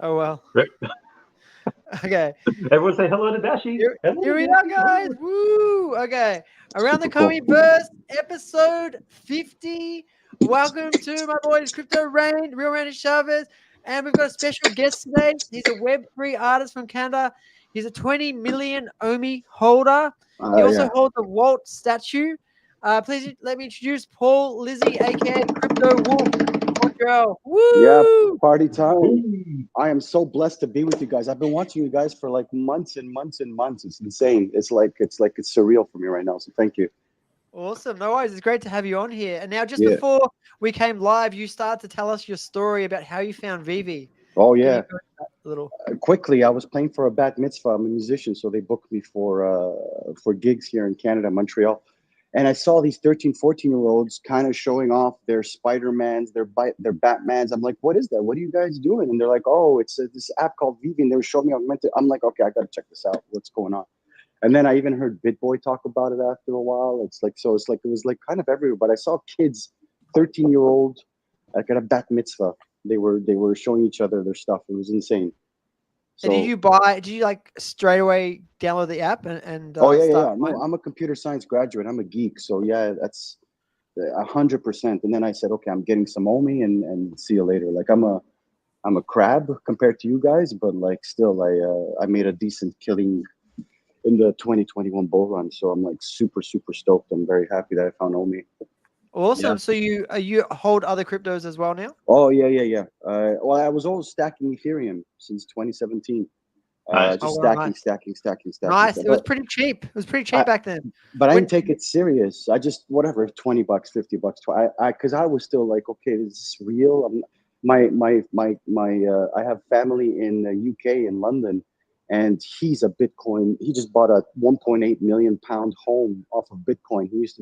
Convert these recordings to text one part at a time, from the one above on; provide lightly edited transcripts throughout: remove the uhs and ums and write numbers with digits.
Oh well. Right. Okay. Everyone say hello to Dashi. Here we are, guys. Woo! Okay. Around the Coinbase, episode 50. Welcome to my boys, Crypto Rain, Real Randy Chavez. And we've got a special guest today. He's a Web3 artist from Canada. He's a 20 million OMI holder. He also holds a Walt statue. Please let me introduce Paul Lizzie, aka Crypto Wolf, Montreal. Woo! Yeah, party time. I am so blessed to be with you guys. I've been watching you guys for like months and months and months. It's insane. It's surreal for me right now. So thank you. Awesome. No worries. It's great to have you on here. And now, just before we came live, you started to tell us your story about how you found VeVe. Oh yeah. A little quickly, I was playing for a bat mitzvah. I'm a musician, so they booked me for gigs here in Canada, Montreal. And I saw these 13, 14-year-olds kind of showing off their Spider-Mans, their Batmans. I'm like, what is that? What are you guys doing? And they're like, oh, it's this app called VeVe. And they were showing me Augmented. I'm like, okay, I got to check this out. What's going on? And then I even heard BitBoy talk about it after a while. It was like kind of everywhere. But I saw kids, 13-year-old, like at a bat mitzvah. They were showing each other their stuff. It was insane. So did you like straight away download the app and oh yeah. No, I'm a computer science graduate. I'm a geek. So yeah, that's 100%. And then I said, okay, I'm getting some OMI and see you later. Like I'm a crab compared to you guys, but like still I made a decent killing in the 2021 bull run. So I'm like super, super stoked. I'm very happy that I found OMI. Awesome. Yeah. So you hold other cryptos as well now? Oh yeah. Well, I was always stacking Ethereum since 2017. Stacking. Nice. It was pretty cheap. It was pretty cheap back then. But I didn't take it serious. I just whatever, $20, $50. Because I was still like, okay, is this real? I have family in the UK in London, and he's a Bitcoin. He just bought a 1.8 million pound home off of Bitcoin. He used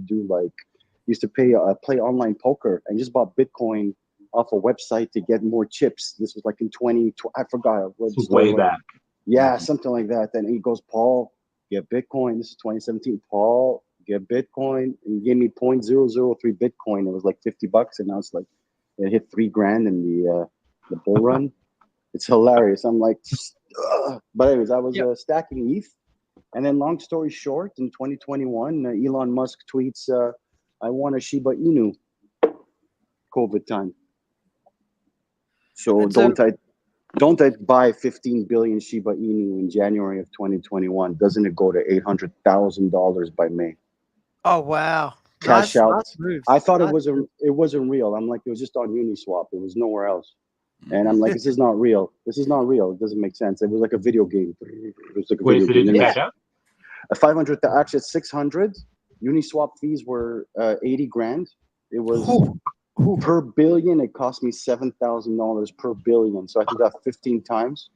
to play online poker and just bought Bitcoin off a website to get more chips. This was like in 20, I forgot. Way back. Yeah, something like that. Then he goes, Paul, get Bitcoin. This is 2017. Paul, get Bitcoin. And he gave me 0.003 Bitcoin. It was like $50. And I was like, it hit $3,000 in the bull run. It's hilarious. I'm like, ugh. But anyways, I was stacking ETH. And then long story short, in 2021, Elon Musk tweets, I want a Shiba Inu. COVID time. So don't I buy 15 billion Shiba Inu in January of 2021? Doesn't it go to $800,000 by May? Oh wow! Cash out. Nice I thought it wasn't real. I'm like, it was just on Uniswap. It was nowhere else. And I'm like, this is not real. This is not real. It doesn't make sense. It was like a video game. It was like a video game. Did you cash out? 500 to actually 600. Uniswap fees were 80 grand. It was per billion. It cost me $7,000 per billion. So I did that 15 times.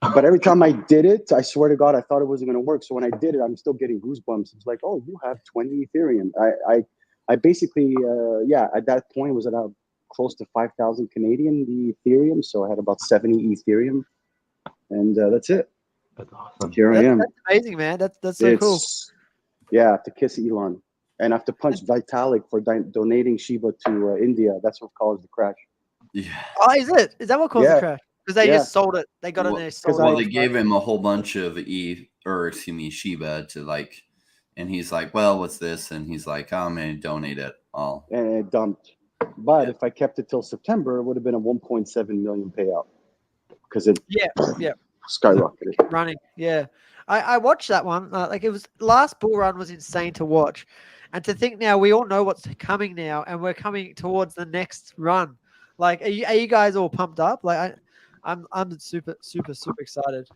But every time I did it, I swear to God, I thought it wasn't going to work. So when I did it, I'm still getting goosebumps. It's like, oh, you have 20 Ethereum. I basically, at that point was at close to 5,000 Canadian, the Ethereum. So I had about 70 Ethereum. And that's it. That's awesome. Here I am. That's amazing, man. That's so cool. Yeah, I have to kiss Elon. And I have to punch Vitalik for donating Shiba to India. That's what caused the crash. Yeah. Oh, is it? Is that what caused the crash? Because they just sold it. They got in there. Well, they gave him a whole bunch of Shiba to like, and he's like, well, what's this? And he's like, I'm going to donate it all. And it dumped. But if I kept it till September, it would have been a 1.7 million payout. Because it skyrocketed. Running, yeah. I watched that one. Like it was last bull run was insane to watch, and to think now we all know what's coming now, and we're coming towards the next run. Like, are you guys all pumped up? Like, I'm super excited.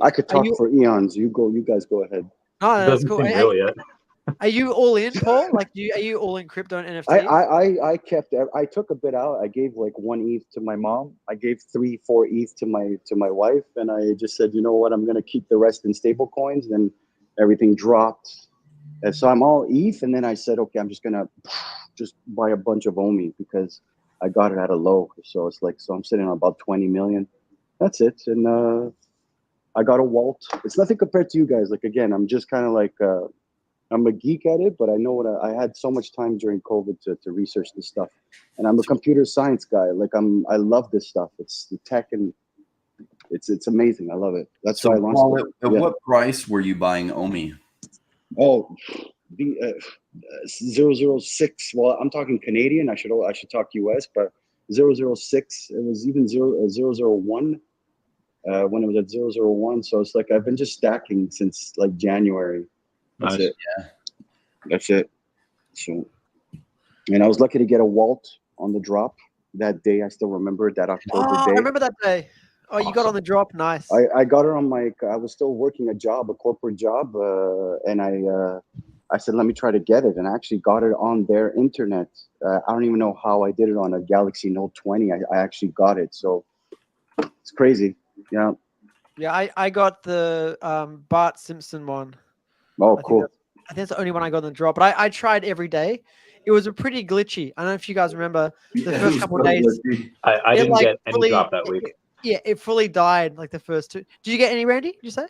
I could talk for eons. You guys go ahead. Oh, that's cool. Real yet. Are you all in, Paul? Like, are you all in crypto and NFT? I took a bit out. I gave like 1 ETH to my mom. I gave 3-4 ETH to my wife, and I just said, you know what, I'm gonna keep the rest in stable coins. Then everything dropped, and so I'm all ETH. And then I said, okay, I'm just gonna buy a bunch of OMI because I got it at a low. So it's like, so I'm sitting on about 20 million. That's it. And I got a Walt. It's nothing compared to you guys. Like again, I'm just kind of like. I'm a geek at it, but I know I had so much time during COVID to research this stuff, and I'm a computer science guy. Like I love this stuff. It's the tech, and It's amazing. I love it. That's So, why I launched Paul, it. at Yeah. what price were you buying Omi? Oh, the 006. Well, I'm talking Canadian. I should talk US, but 006. It was even 001 when it was at 001. So it's like I've been just stacking since like January. That's Nice. it. That's it. So, and I was lucky to get a Walt on the drop that day. I still remember that October Oh, day. I remember that day. Oh, you got on the drop. Nice. I got it on my. I was still working a corporate job, and I said, let me try to get it, and I actually got it on their internet. I don't even know how I did it on a Galaxy Note 20. I actually got it, so it's crazy. Yeah. Yeah, I got the Bart Simpson one. Oh, cool. I think that's the only one I got on the drop. But I tried every day. It was a pretty glitchy. I don't know if you guys remember the first couple of days. I It, didn't like, get any fully- drop that week. It fully died like the first two. Did you get any, Randy? Did you say?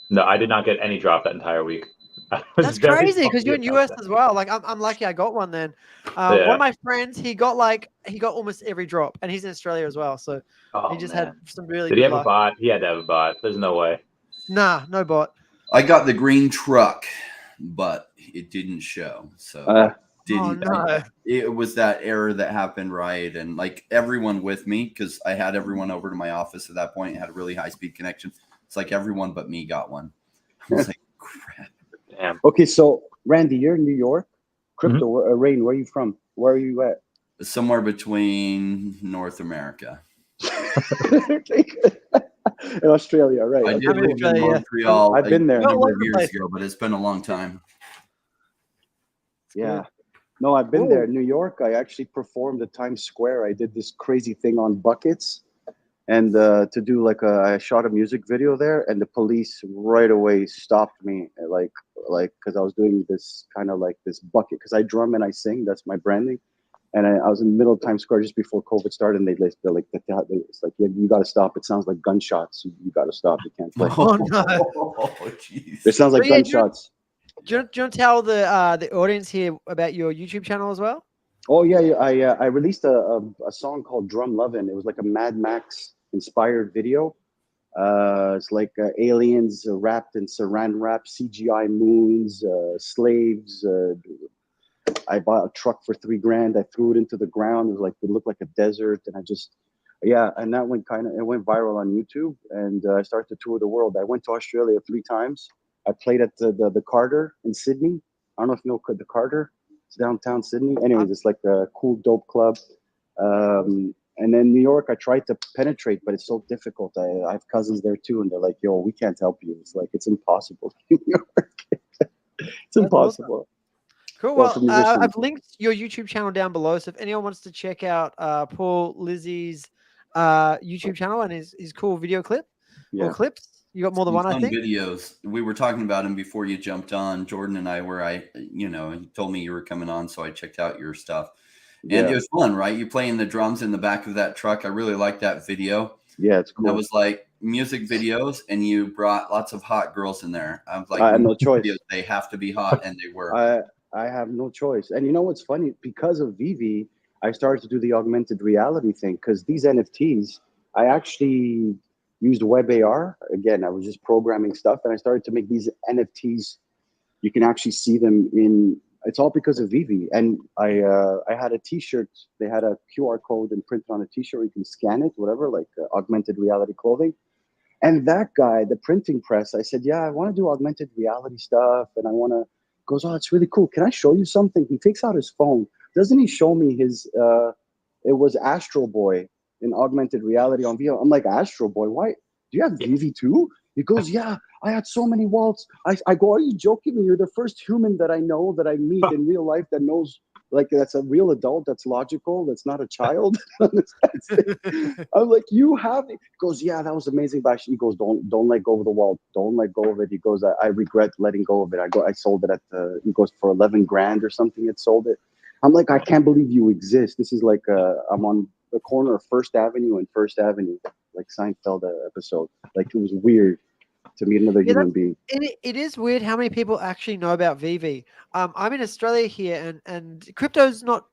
No, I did not get any drop that entire week. I was That's very crazy because you're in bummed US about as well. Like I'm lucky I got one then. Yeah. One of my friends, he got almost every drop, and he's in Australia as well. So that. Oh, he just man. had some really Did he good have a luck. bot? He had to have a bot. There's no way. Nah, no bot. I got the green truck, but it didn't show. So didn't. Oh, no. It was that error that happened, right? And like everyone with me, because I had everyone over to my office at that point, had a really high speed connection. It's like everyone but me got one. I was like, crap. Damn. Okay, so Randy, you're in New York. Crypto, Rain, where are you from? Where are you at? Somewhere between North America. In Australia, right? I Okay, did I'm in live in Australia, yeah. Montreal I've been there. a All number over of the years place. ago, but it's been a long time. Yeah. No, I've been Cool. there. New York, I actually performed at Times Square. I did this crazy thing on buckets. And to do I shot a music video there, and the police right away stopped me, like because I was doing this kind of like this bucket, because I drum and I sing. That's my branding. And I was in the middle of Times Square just before COVID started, and they're like, it's like, you got to stop. It sounds like gunshots. You got to stop. You can't play. Oh no. Oh, jeez. It sounds like So, yeah, gunshots. Do you want to tell the audience here about your YouTube channel as well? Oh yeah, I released a song called Drum Lovin'. It was like a Mad Max inspired video. It's like aliens wrapped in saran wrap, CGI moons, slaves. I bought a truck for $3,000. I threw it into the ground. It looked like a desert, and and that went it went viral on YouTube, and I started to tour the world. I went to Australia 3 times. I played at the Carter in Sydney. I don't know if you know the Carter. It's downtown Sydney. Anyways, it's like a cool, dope club. And then New York, I tried to penetrate, but it's so difficult. I have cousins there too, and they're like, "Yo, we can't help you." It's like it's impossible. New York. It's impossible. Cool. Well, for Well, musicians. I've linked your YouTube channel down below. So if anyone wants to check out Paul Lizzie's YouTube channel and his cool video clip Yeah. or clips, you got more than one, I Some think. videos. We were talking about him before you jumped on. Jordan and I were, he told me you were coming on, so I checked out your stuff. And it was fun, right? You playing the drums in the back of that truck. I really liked that video. Yeah, it's cool. That was like music videos, and you brought lots of hot girls in there. I was like, I have no choice. Videos, they have to be hot, and they were. I have no choice. And you know what's funny? Because of VeVe, I started to do the augmented reality thing, because these NFTs, I actually used WebAR. Again, I was just programming stuff, and I started to make these NFTs. You can actually see them it's all because of VeVe. And I had a t-shirt. They had a QR code and printed on a t-shirt. You can scan it, whatever, like augmented reality clothing. And that guy, the printing press, I said, yeah, I want to do augmented reality stuff. And I want to, goes, oh, it's really cool. Can I show you something? He takes out his phone. Doesn't he show me his, it was Astro Boy in augmented reality on VR. I'm like, Astro Boy, why? Do you have VeVe too? He goes, yeah, I had so many waltz. I go, are you joking me? You're the first human that I know, that I meet in real life, that knows, like, that's a real adult, that's logical, that's not a child. I'm like, you have it? He goes, yeah, that was amazing. But he goes, don't let go of the wall. Don't let go of it. He goes, I regret letting go of it. I sold it he goes, for $11,000 or something. It sold it. I'm like, I can't believe you exist. This is like, I'm on the corner of First Avenue and First Avenue, like Seinfeld episode. Like, it was weird to meet another human being. It is weird how many people actually know about VeVe. I'm in Australia here, and crypto's not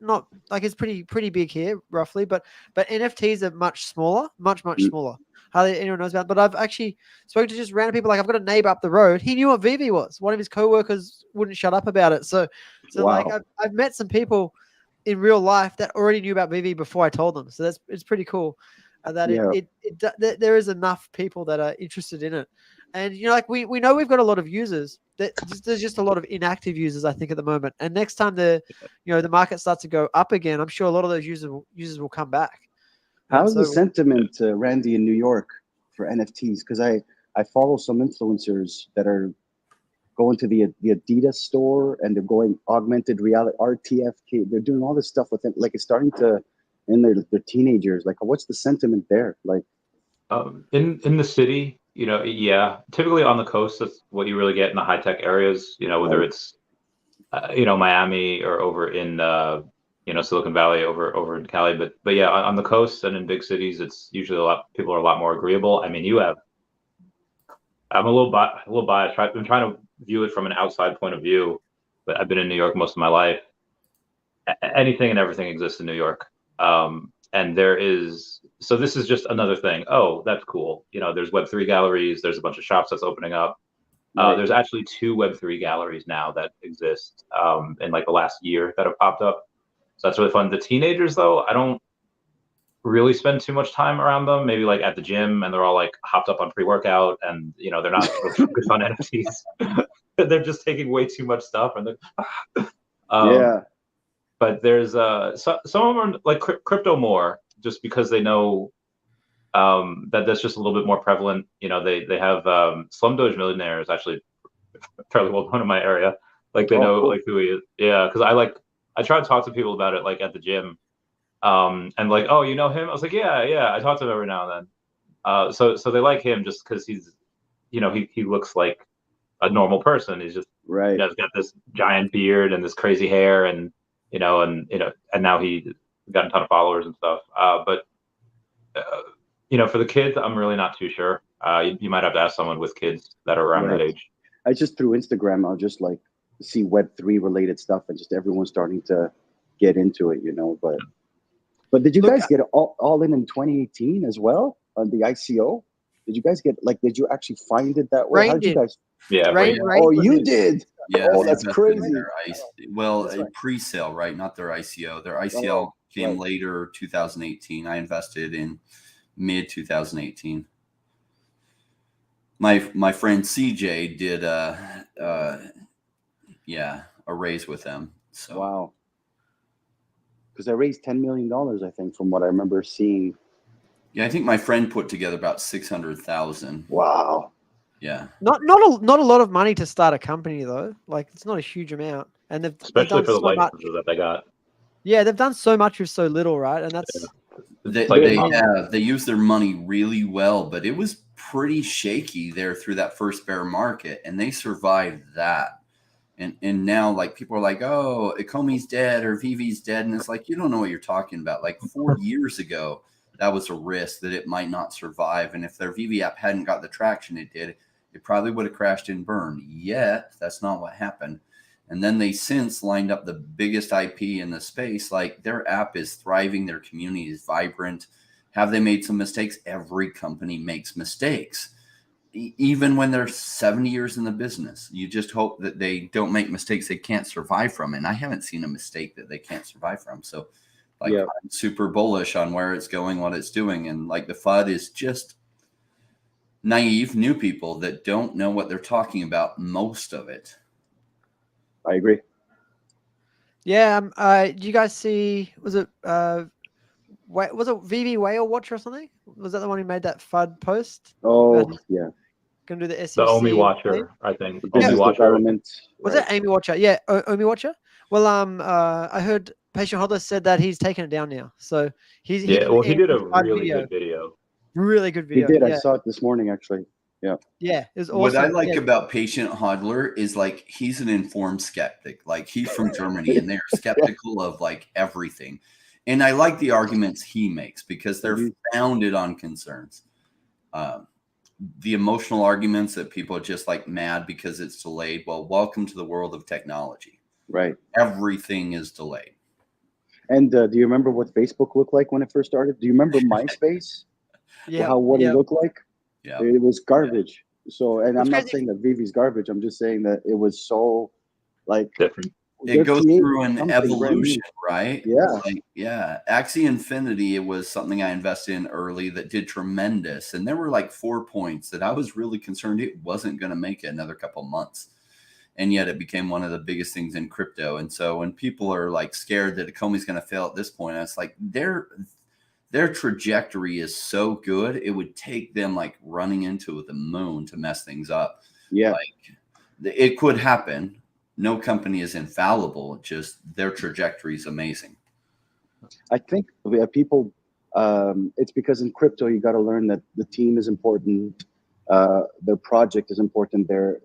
like, it's pretty big here roughly, but NFTs are much smaller, much smaller. hardly anyone knows about. But I've actually spoken to just random people. Like I've got a neighbor up the road. He knew what VeVe was. One of his coworkers wouldn't shut up about it. So like Wow. I've met some people in real life that already knew about VeVe before I told them. So it's pretty cool that Yeah. there is enough people that are interested in it. And like we know we've got a lot of users. There's just a lot of inactive users, I think, at the moment. And next time the market starts to go up again, I'm sure a lot of those users will come back. How's the sentiment, Randy, in New York for NFTs? Because I follow some influencers that are going to the Adidas store and they're going augmented reality, RTFK. They're doing all this stuff with it. Like it's starting to, and they're teenagers. Like, what's the sentiment there? Like, in the city, yeah, typically on the coast, that's what you really get in the high tech areas. Whether it's Miami or over in Silicon Valley, over in Cali, but yeah, on the coast and in big cities, it's usually people are a lot more agreeable. I mean, I'm a little biased. I've been trying to view it from an outside point of view, but I've been in New York most of my life. Anything and everything exists in New York. And so this is just another thing. Oh, that's cool. There's Web3 galleries. There's a bunch of shops that's opening up. There's actually 2 Web3 galleries now that exist in like the last year that have popped up. So that's really fun. The teenagers, though, I don't really spend too much time around them. Maybe like at the gym, and they're all like hopped up on pre-workout, and they're not good on NFTs. They're just taking way too much stuff, and yeah. But there's some of them are like crypto more, just because they know that's just a little bit more prevalent. They have Slumdoge Millionaire is actually fairly well known in my area. Like they know like who he is. Yeah, because I try to talk to people about it like at the gym, and like, oh, you know him? I was like, yeah, I talk to him every now and then. So they like him just because he's, he looks like a normal person. He's just right. He's got this giant beard and this crazy hair, and and now he got a ton of followers and stuff. But for the kids, I'm really not too sure. You might have to ask someone with kids that are around that age. I just through Instagram, I'll just like see Web3 related stuff, and just everyone starting to get into it, But did you guys get all in 2018 as well on the ICO? Did you guys did you actually find it that way? How did you guys? Yeah, Rain you did. Yeah, that's crazy. Pre-sale, right? Not their ICO. Their ICO came later, 2018. I invested in mid 2018. My friend CJ did a raise with them. So wow. Because I raised $10 million, I think, from what I remember seeing. Yeah, I think my friend put together about 600,000. Wow. Yeah. Not a lot of money to start a company though. Like it's not a huge amount, and especially for the licenses that they got. Yeah, they've done so much with so little, right? And that's they use their money really well, but it was pretty shaky there through that first bear market, and they survived that. And now, like, people are like, oh, Ecomi's dead or VeVe's dead. And it's like, you don't know what you're talking about. Like 4 years ago, that was a risk that it might not survive. And if their VeVe app hadn't got the traction it did, it probably would have crashed and burned. Yet, that's not what happened. And then they since lined up the biggest IP in the space. Like, their app is thriving. Their community is vibrant. Have they made some mistakes? Every company makes mistakes. Even when they're 70 years in the business, you just hope that they don't make mistakes they can't survive from. And I haven't seen a mistake that they can't survive from. So I'm super bullish on where it's going, what it's doing. And like the FUD is just naive new people that don't know what they're talking about, most of it. I agree. Yeah. Do you guys see, was it VeVe Whale Watch or something? Was that the one who made that FUD post? Oh, yeah. Gonna do the SEC. The Omi Watcher, I think. Omi Watcher. Was it Amy Watcher? Yeah, Omi Watcher. Well, I heard Patient Hodler said that he's taken it down now. So he did a really good video. Really good video. He did. I saw it this morning, actually. Yeah. Yeah, it was awesome. What I like about Patient Hodler is like he's an informed skeptic. Like he's from Germany and they're skeptical of like everything. And I like the arguments he makes because they're founded on concerns. The emotional arguments that people are just like mad because it's delayed. Well, welcome to the world of technology. Right. Everything is delayed. And do you remember what Facebook looked like when it first started? Do you remember MySpace? Yeah. what it looked like. Yeah. It was garbage. So, and I'm not crazy. saying that VeVe's garbage. I'm just saying that it was so like Different. It goes through an something brand new. evolution, right? Yeah. Like, yeah. Axie Infinity, it was something I invested in early that did tremendous. And there were like 4 points that I was really concerned it wasn't going to make it another couple months. And yet it became one of the biggest things in crypto. And so when people are like scared that Ecomi's going to fail at this point, it's like their trajectory is so good. It would take them like running into the moon to mess things up. Yeah. Like it could happen. No company is infallible. Just their trajectory is amazing. I think people, it's because in crypto, you got to learn that the team is important. Their project is important. They're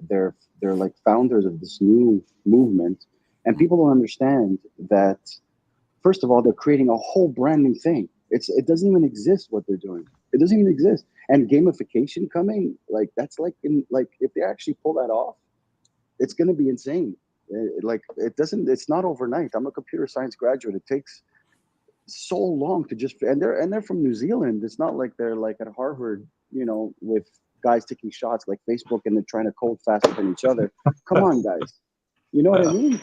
like founders of this new movement. And people don't understand that, first of all, they're creating a whole brand new thing. It doesn't even exist what they're doing. It doesn't even exist. And gamification coming, like that's like if they actually pull that off, it's going to be insane. It's not overnight. I'm a computer science graduate. It takes so long to just, and they're from New Zealand. It's not like they're like at Harvard, with guys taking shots like Facebook and they're trying to code faster than each other. Come on, guys. You know what I mean?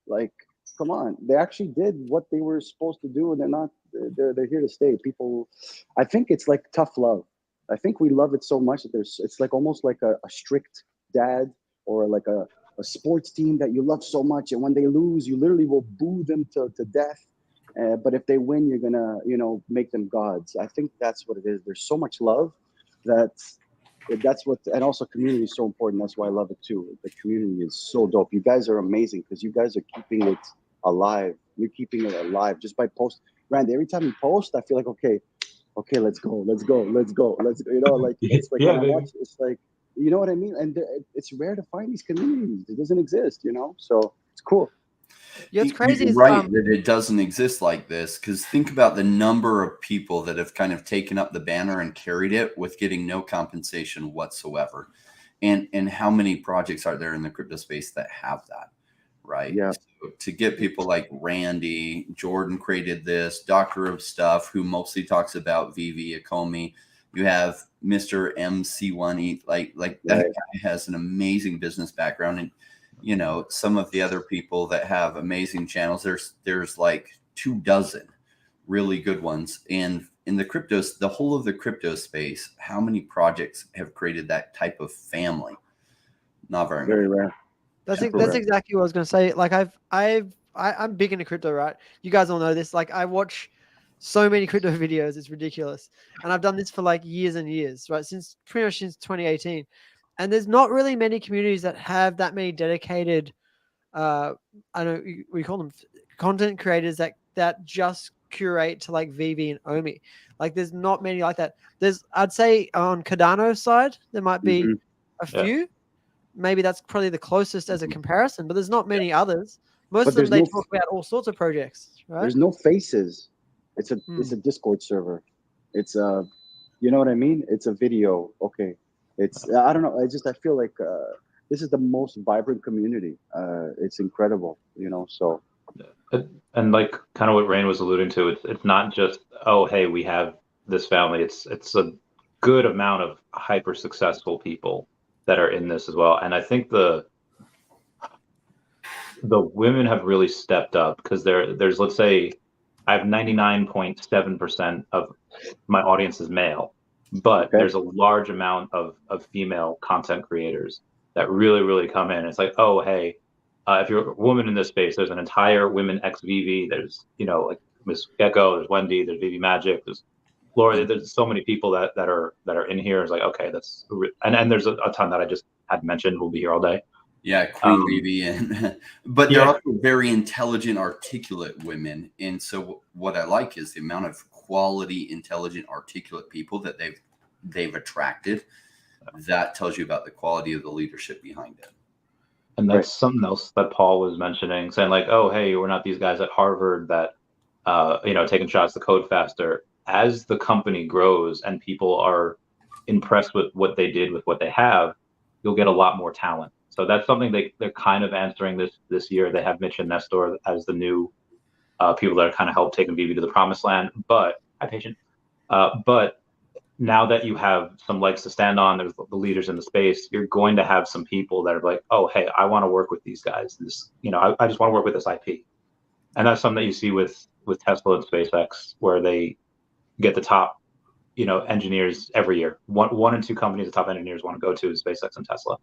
Like, come on. They actually did what they were supposed to do, and they're here to stay. People, I think it's like tough love. I think we love it so much that it's like almost like a strict dad or like a sports team that you love so much, and when they lose, you literally will boo them to death. But if they win, you're gonna, make them gods. I think that's what it is. There's so much love that's what, and also community is so important. That's why I love it too. The community is so dope. You guys are amazing because you guys are keeping it alive. You're keeping it alive just by post. Randy, every time you post, I feel like okay, let's go. Like it's like Yeah, when I baby. watch, it's like, you know what I mean? And it's rare to find these communities. It doesn't exist, so it's cool. Yeah, it's crazy. You're right that it doesn't exist like this, because think about the number of people that have kind of taken up the banner and carried it with getting no compensation whatsoever. And how many projects are there in the crypto space that have that, right? Yeah. So to get people like Randy, Jordan created this, Doctor of Stuff, who mostly talks about VeVe, Ecomi. You have Mr. MC1E, like that guy has an amazing business background. And some of the other people that have amazing channels, there's like 24 really good ones. And in the whole of the crypto space, how many projects have created that type of family? Not very many. Very rare. That's exactly what I was going to say. Like I'm big into crypto, right? You guys all know this. Like I watch so many crypto videos. It's ridiculous. And I've done this for like years and years, right? Pretty much since 2018. And there's not really many communities that have that many dedicated, I don't know, we call them content creators that just curate to like VeVe and Omi. Like there's not many like that. I'd say on Cardano's side, there might be a few. Maybe that's probably the closest as a comparison, but there's not many others. Most of them, they talk about all sorts of projects, right? There's no faces. It's a Discord server. It's you know what I mean? It's a video. Okay. I don't know. I feel like this is the most vibrant community. It's incredible, so. And like kind of what Rain was alluding to, it's not just, oh, hey, we have this family. It's a good amount of hyper successful people that are in this as well. And I think the women have really stepped up, because there's, let's say, I have 99.7% of my audience is male, but there's a large amount of female content creators that really, really come in. It's like, oh, hey, if you're a woman in this space, there's an entire women ex VeVe. There's, like Miss Gecko, there's Wendy, there's VeVe Magic, there's Laura. There's so many people that are in here. It's like, okay, that's, and there's a ton that I just had mentioned will be here all day. Yeah, Queen VeVe, but they're also very intelligent, articulate women. And so what I like is the amount of quality, intelligent, articulate people that they've attracted. That tells you about the quality of the leadership behind it. And that's something else that Paul was mentioning, saying like, oh, hey, we're not these guys at Harvard that, taking shots to code faster. As the company grows and people are impressed with what they did with what they have, you'll get a lot more talent. So that's something they're kind of answering this year. They have Mitch and Nestor as the new people that are kind of help taking VeVe to the promised land. But but now that you have some legs to stand on, there's the leaders in the space, you're going to have some people that are like, oh, hey, I want to work with these guys. This, I just want to work with this IP. And that's something that you see with Tesla and SpaceX, where they get the top, engineers every year. One and two companies the top engineers want to go to is SpaceX and Tesla.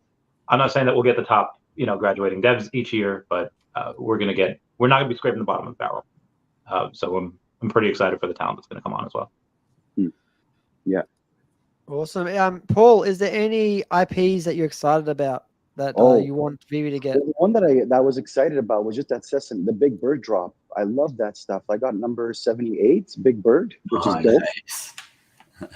I'm not saying that we'll get the top, graduating devs each year, but we're not going to be scraping the bottom of the barrel. So I'm pretty excited for the talent that's going to come on as well. Yeah. Awesome. Paul, is there any IPs that you're excited about that you want VeVe to get? The one that I was excited about was just that Sesame, the Big Bird drop. I love that stuff. I got number 78, Big Bird, which is dope. Nice.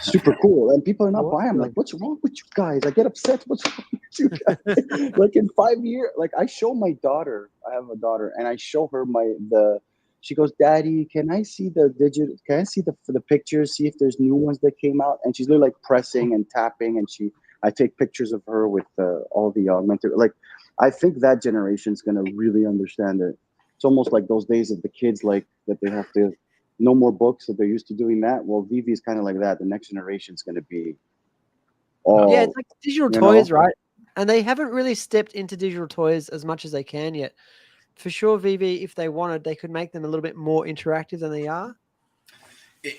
Super cool. And people are not buying. I'm like, what's wrong with you guys? I get upset. What's wrong with you guys? Like in 5 years, like I show my daughter, I have a daughter, and I show her she goes, Daddy, can I see the pictures, see if there's new ones that came out? And she's literally like pressing and tapping, and I take pictures of her with all the augmented. Like, I think that generation's gonna really understand it. It's almost like those days of the kids, like that they have to no more books, that they're used to doing that. Well, VeVe is kind of like that. The next generation's gonna be all it's like digital toys, right? And they haven't really stepped into digital toys as much as they can yet. For sure, VeVe, if they wanted, they could make them a little bit more interactive than they are.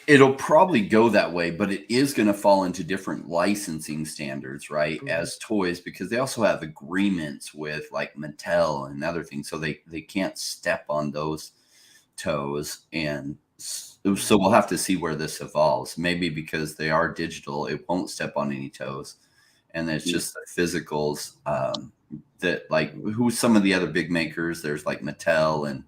It'll probably go that way, but it is going to fall into different licensing standards, right? Mm-hmm. As toys, because they also have agreements with like Mattel and other things. So they can't step on those toes. And so we'll have to see where this evolves. Maybe because they are digital, it won't step on any toes. And it's just the physicals that, like, who's some of the other big makers? There's like Mattel and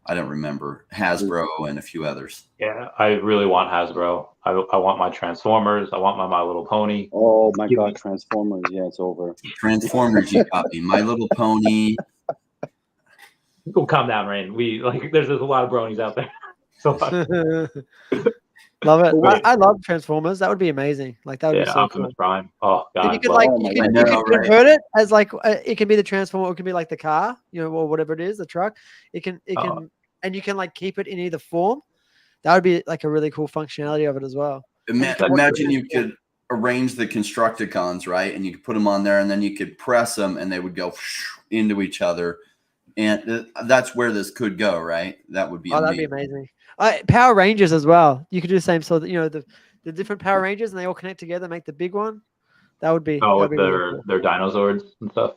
I don't remember, Hasbro and a few others. Yeah, I really want Hasbro. I want my Transformers. I want my Little Pony. Oh my God, Transformers. Yeah, it's over. Transformers, you got me. My Little Pony. Go calm down, Rain. There's a lot of bronies out there. So love it. I love Transformers. That would be amazing. Like that would be so Optimus cool. Prime. Oh God. You could convert it as like it can be the Transformer, or it can be like the car, or whatever it is, the truck. It can, and you can like keep it in either form. That would be like a really cool functionality of it as well. Imagine you could arrange the Constructicons, right? And you could put them on there, and then you could press them, and they would go into each other. And that's where this could go, right? That would be amazing. That'd be amazing. Power Rangers as well. You could do the same. So that the different Power Rangers, and they all connect together, make the big one. That would be. Oh, with their dinosaurs and stuff.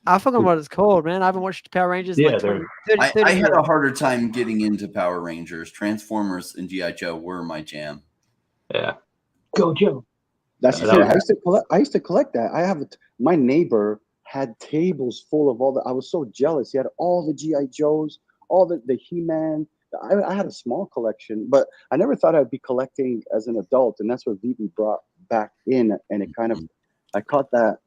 I forgot what it's called, man. I haven't watched Power Rangers. Yeah, like 30 I had a harder time getting into Power Rangers. Transformers and G.I. Joe were my jam. Yeah, go Joe. That's the thing. I used to collect that. My neighbor had tables full of all the. I was so jealous. He had all the G.I. Joes, all the He-Man. I had a small collection, but I never thought I'd be collecting as an adult, and that's what VeVe brought back in. And it kind of, I caught that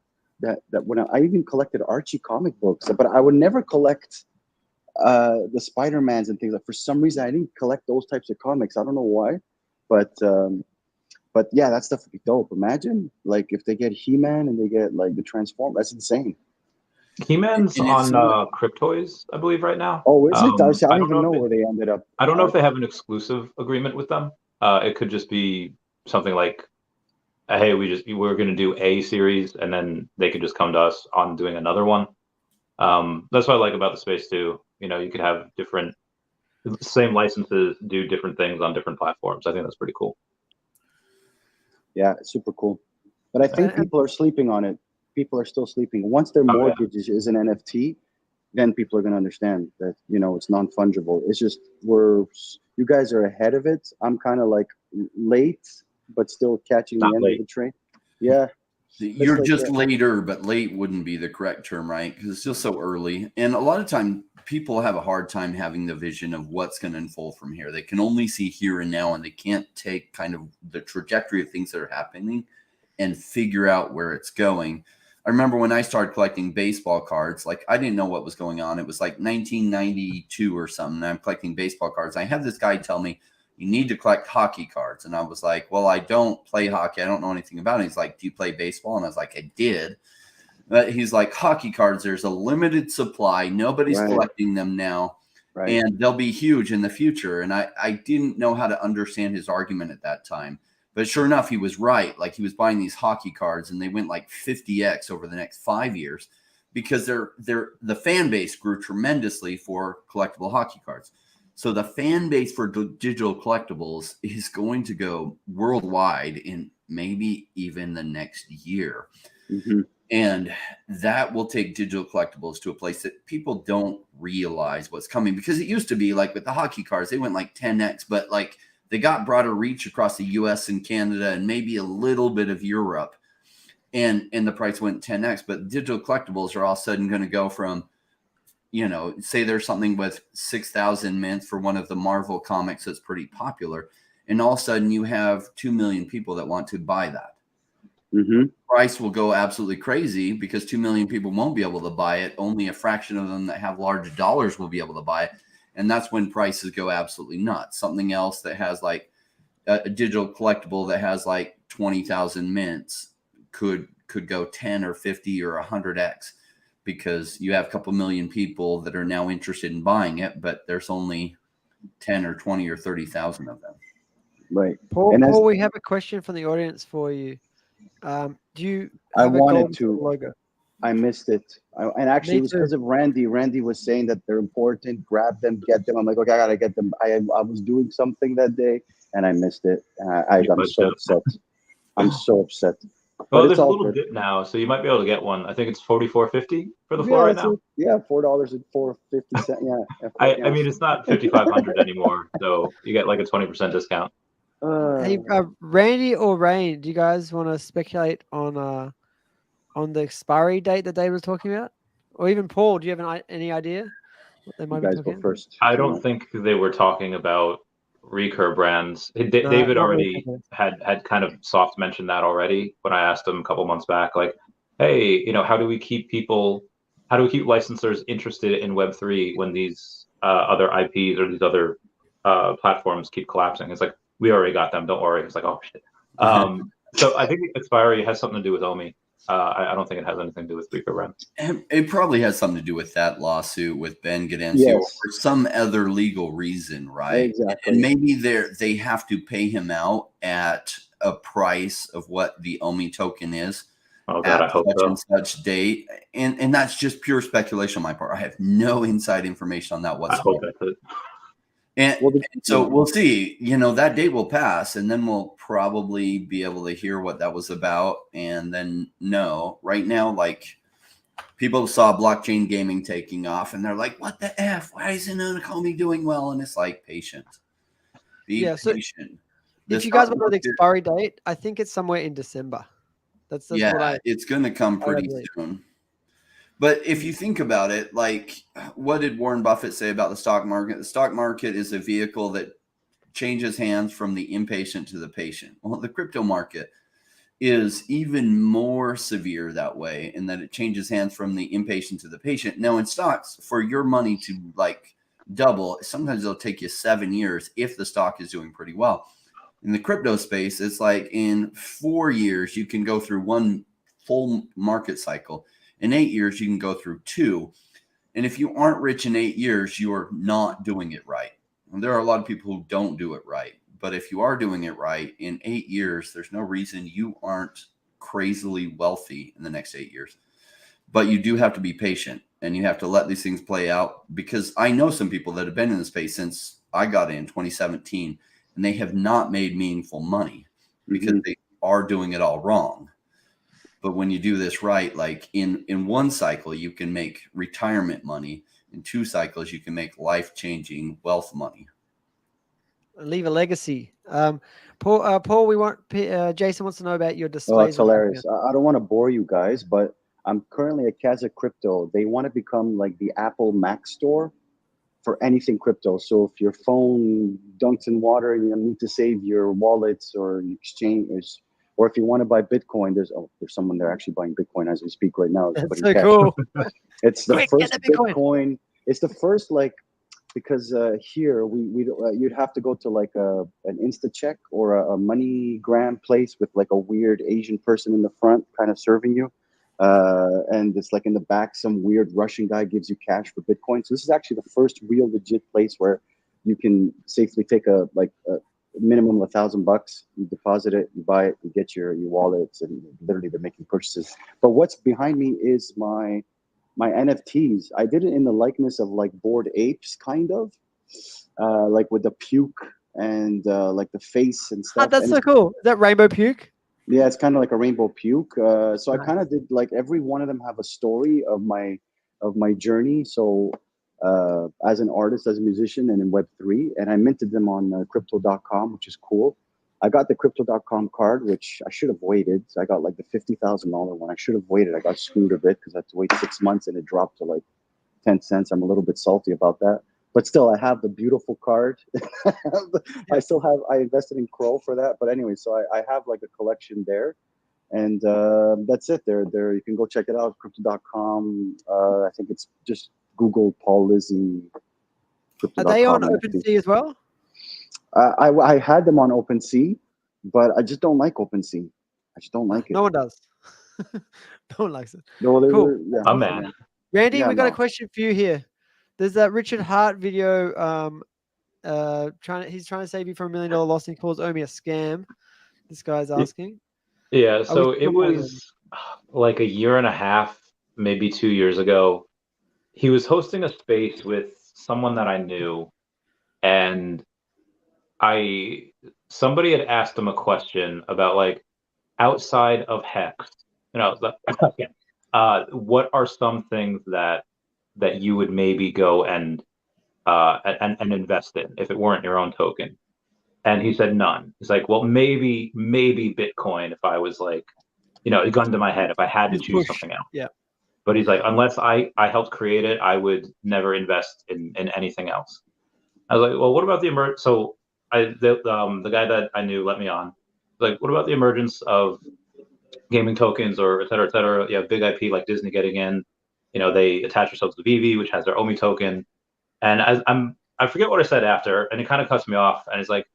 when I even collected Archie comic books, but I would never collect the Spider-Mans and things. Like, for some reason, I didn't collect those types of comics. I don't know why, but yeah, that stuff would be dope. Imagine like if they get He-Man and they get like the Transform. That's insane. He-Man's on Cryptoys, I believe, right now. Oh, is it? I don't even know where they ended up. I don't know if they have an exclusive agreement with them. It could just be something like, hey, we're going to do a series, and then they could just come to us on doing another one. That's what I like about the space too. You could have same licenses do different things on different platforms. I think that's pretty cool. Yeah, it's super cool. But I think people are sleeping on it. People are still sleeping. Once their mortgage is an NFT, then people are going to understand that, it's non-fungible. It's just you guys are ahead of it. I'm kind of like late, but still catching the end of the train. Yeah. You're just later, but late wouldn't be the correct term, right? Because it's still so early. And a lot of time people have a hard time having the vision of what's going to unfold from here. They can only see here and now, and they can't take kind of the trajectory of things that are happening and figure out where it's going. I remember when I started collecting baseball cards, like I didn't know what was going on. It was like 1992 or something. And I'm collecting baseball cards. I had this guy tell me, you need to collect hockey cards. And I was like, well, I don't play hockey. I don't know anything about it. He's like, do you play baseball? And I was like, I did. But he's like, hockey cards, there's a limited supply. Nobody's collecting them now. Right. And they'll be huge in the future. And I didn't know how to understand his argument at that time. But sure enough, he was right. Like, he was buying these hockey cards, and they went like 50x over the next 5 years because the fan base grew tremendously for collectible hockey cards. So the fan base for digital collectibles is going to go worldwide in maybe even the next year. Mm-hmm. And that will take digital collectibles to a place that people don't realize what's coming, because it used to be like with the hockey cards, they went like 10x, but like they got broader reach across the US and Canada and maybe a little bit of Europe. And the price went 10x, but digital collectibles are all of a sudden going to go from, you know, say there's something with 6,000 mints for one of the Marvel comics that's pretty popular, and all of a sudden you have 2 million people that want to buy that. Mm-hmm. Price will go absolutely crazy because 2 million people won't be able to buy it. Only a fraction of them that have large dollars will be able to buy it. And that's when prices go absolutely nuts. Something else that has like a digital collectible that has like 20,000 mints could go 10 or 50 or 100x, because you have a couple million people that are now interested in buying it, but there's only 10 or 20 or 30,000 of them. Right. Paul, we have a question from the audience for you. Do you have I a wanted gold to logo? I missed it. And actually, Me it was too. because of Randy. Randy was saying that they're important. Grab them, get them. I'm like, okay, I gotta get them. I was doing something that day and I missed it. I'm so upset. I'm so upset. Well, But there's it's a all little good. dip now, so you might be able to get one. I think it's $44.50 for the floor right now. Yeah, $4.50. Yeah. I mean, it's not 5,500 anymore, so you get like a 20% discount. Hey, Randy or Rain, do you guys want to speculate on the expiry date that Dave was talking about, or even Paul? Do you have any idea what they might be guys talking go about? first. I don't think they were talking about recur brands. David not already recur. had kind of soft mentioned that already when I asked him a couple months back, like, hey, you know, how do we keep licensors interested in Web3 when these other IPs or these other platforms keep collapsing? It's like, we already got them, don't worry. It's like, oh shit. So I think expiry has something to do with OMI. I don't think it has anything to do with recur brands. It probably has something to do with that lawsuit with Ben Gadencio, Yes. or some other legal reason, right? Exactly. And maybe they have to pay him out at a price of what the OMI token is. Oh God, I hope so. And such date, and that's just pure speculation on my part. I have no inside information on that whatsoever. I hope that's it. And so we'll see. You know, that date will pass, and then we'll probably be able to hear what that was about, and then know. Right now, like, people saw blockchain gaming taking off, and they're like, "What the f? Why isn't Ecomi doing well?" And it's like, patient. Be patient. If you guys want to know the expiry date, I think it's somewhere in December. That's what it's going to come pretty soon. But if you think about it, like, what did Warren Buffett say about the stock market? The stock market is a vehicle that changes hands from the impatient to the patient. Well, the crypto market is even more severe that way, in that it changes hands from the impatient to the patient. Now, in stocks, for your money to like double, sometimes it'll take you 7 years if the stock is doing pretty well. In the crypto space, it's like in 4 years, you can go through one full market cycle. In 8 years, you can go through 2. And if you aren't rich in 8 years, you are not doing it right. And there are a lot of people who don't do it right. But if you are doing it right, in 8 years, there's no reason you aren't crazily wealthy in the next 8 years. But you do have to be patient, and you have to let these things play out, because I know some people that have been in the space since I got in 2017, and they have not made meaningful money because they are doing it all wrong. But when you do this right, like in one cycle, you can make retirement money. In 2 cycles, you can make life-changing wealth money. Leave a legacy. Paul, we want Jason wants to know about your displays. Oh, it's hilarious. I don't want to bore you guys, but I'm currently at Casa Crypto. They want to become like the Apple Mac store for anything crypto. So if your phone dunks in water and you need to save your wallets or exchange, or if you want to buy Bitcoin, there's someone there actually buying Bitcoin as we speak right now. That's so cool. It's the first Bitcoin. It's the first, like, because here we you'd have to go to like an InstaCheck or a MoneyGram place with like a weird Asian person in the front kind of serving you. And it's like in the back, some weird Russian guy gives you cash for Bitcoin. So this is actually the first real legit place where you can safely take minimum of $1,000. You deposit it, you buy it, you get your wallets, and literally they're making purchases. But what's behind me is my NFTs. I did it in the likeness of like Bored Apes, kind of, like with the puke and like the face and stuff. That's and so cool. Is that rainbow puke? Yeah, it's kind of like a rainbow puke. So I Nice. kind of did like every one of them have a story of my journey. So as an artist, as a musician, and in Web3, and I minted them on crypto.com, which is cool. I got the crypto.com card, which I should have waited. So I got like the $50,000 one. I should have waited. I got screwed a bit because I had to wait 6 months and it dropped to like 10 cents. I'm a little bit salty about that. But still, I have the beautiful card. I invested in Crow for that. But anyway, so I have like a collection there. And that's it. There, you can go check it out, crypto.com. I think it's just Google Paul Lizzie. Are they on OpenSea as well? I had them on OpenSea, but I just don't like OpenSea. I just don't like it. No one does. No one likes it. No, they Cool. were, yeah. I'm mad. Randy, Yeah, we got a no. question for you here. There's that Richard Hart video. He's trying to save you from $1 million loss and he calls Omi a scam. This guy's asking. Yeah, so we it still playing was like a year and a half, maybe 2 years ago. He was hosting a space with someone that I knew, and somebody had asked him a question about like outside of Hex, what are some things that you would maybe go and invest in if it weren't your own token? And he said none. He's like, well, maybe Bitcoin if I was like, a gun to my head if I had to choose something else. Yeah. But he's like, unless I helped create it, I would never invest in anything else. I was like, well, what about the So the guy that I knew let me on. Like, what about the emergence of gaming tokens or et cetera, et cetera? You have big IP like Disney getting in. They attach themselves to VeVe, which has their OMI token. And I forget what I said after, and it kind of cuts me off. And it's like,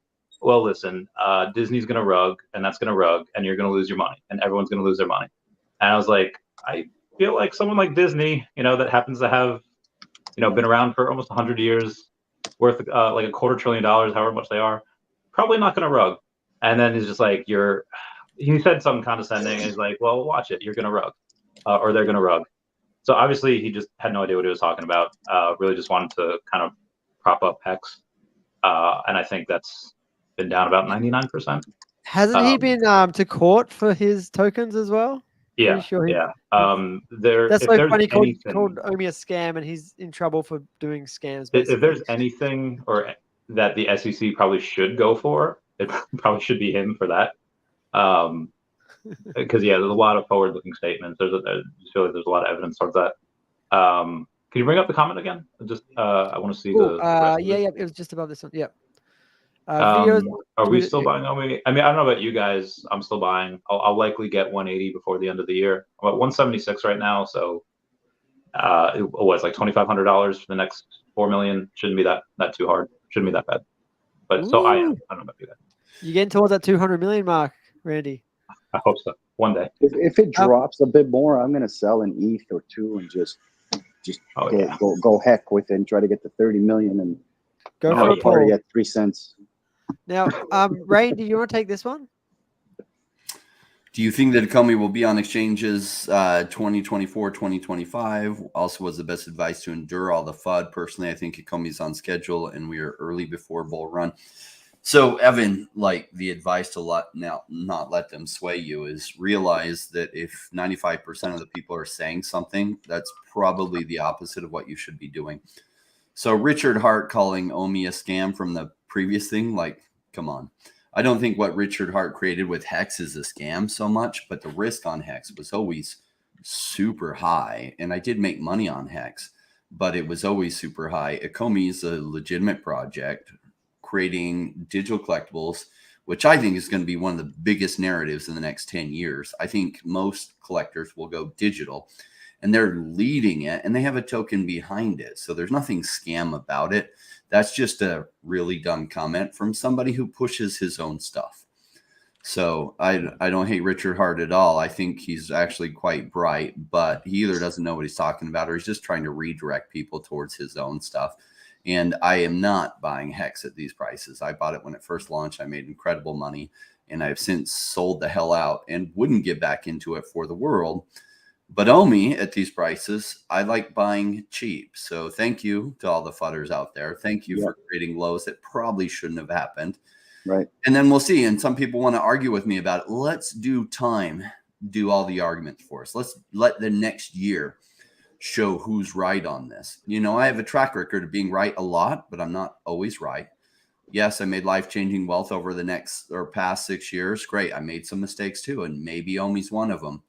well, listen, Disney's going to rug, and that's going to rug, and you're going to lose your money, and everyone's going to lose their money. And I was like, I feel like someone like Disney, that happens to have, been around for almost 100 years, worth like $250 billion, however much they are, probably not going to rug. And then he's just like, he said something condescending, and he's like, well, watch it, you're going to rug, or they're going to rug. So obviously he just had no idea what he was talking about. Really just wanted to kind of prop up Hex. And I think that's been down about 99%. Hasn't he been to court for his tokens as well? Yeah, Pretty sure yeah. That's so funny. Called Anything, Omi a scam, and he's in trouble for doing scams. if there's anything or that the SEC probably should go for, it probably should be him for that. Because there's a lot of forward-looking statements. I just feel like there's a lot of evidence towards that. Can you bring up the comment again? Just I want to see the yeah, it was just above this one. Yeah. Are we still buying Omi? I mean, I don't know about you guys. I'm still buying. I'll likely get 180 before the end of the year. I'm at 176 right now, so it was like $2,500 for the next 4 million. Shouldn't be that too hard. Shouldn't be that bad. But so I don't know about you guys. You getting towards that 200 million mark, Randy? I hope so. One day. If it drops a bit more, I'm gonna sell an ETH or two and just go heck with it and try to get to 30 million and go for a party at 3 cents. Now, Ray, do you want to take this one? Do you think that Ecomi will be on exchanges 2024, 2025? Also, was the best advice to endure all the FUD? Personally, I think Ecomi is on schedule and we are early before bull run. So, Evan, like the advice to not let them sway you is realize that if 95% of the people are saying something, that's probably the opposite of what you should be doing. So Richard Hart calling Omi a scam from the previous thing, like, come on. I don't think what Richard Hart created with Hex is a scam so much, but the risk on Hex was always super high. And I did make money on Hex, but it was always super high. Ecomi is a legitimate project creating digital collectibles, which I think is going to be one of the biggest narratives in the next 10 years. I think most collectors will go digital. And they're leading it, and they have a token behind it. So there's nothing scam about it. That's just a really dumb comment from somebody who pushes his own stuff. So I don't hate Richard Hart at all. I think he's actually quite bright, but he either doesn't know what he's talking about or he's just trying to redirect people towards his own stuff. And I am not buying Hex at these prices. I bought it when it first launched. I made incredible money, and I've since sold the hell out and wouldn't get back into it for the world. But Omi at these prices, I like buying cheap. So thank you to all the fudders out there. Thank you for creating lows that probably shouldn't have happened. Right. And then we'll see. And some people want to argue with me about it. Let's do time, do all the arguments for us. Let's let the next year show who's right on this. You know, I have a track record of being right a lot, but I'm not always right. Yes, I made life-changing wealth over the past 6 years. Great. I made some mistakes too. And maybe Omi's one of them.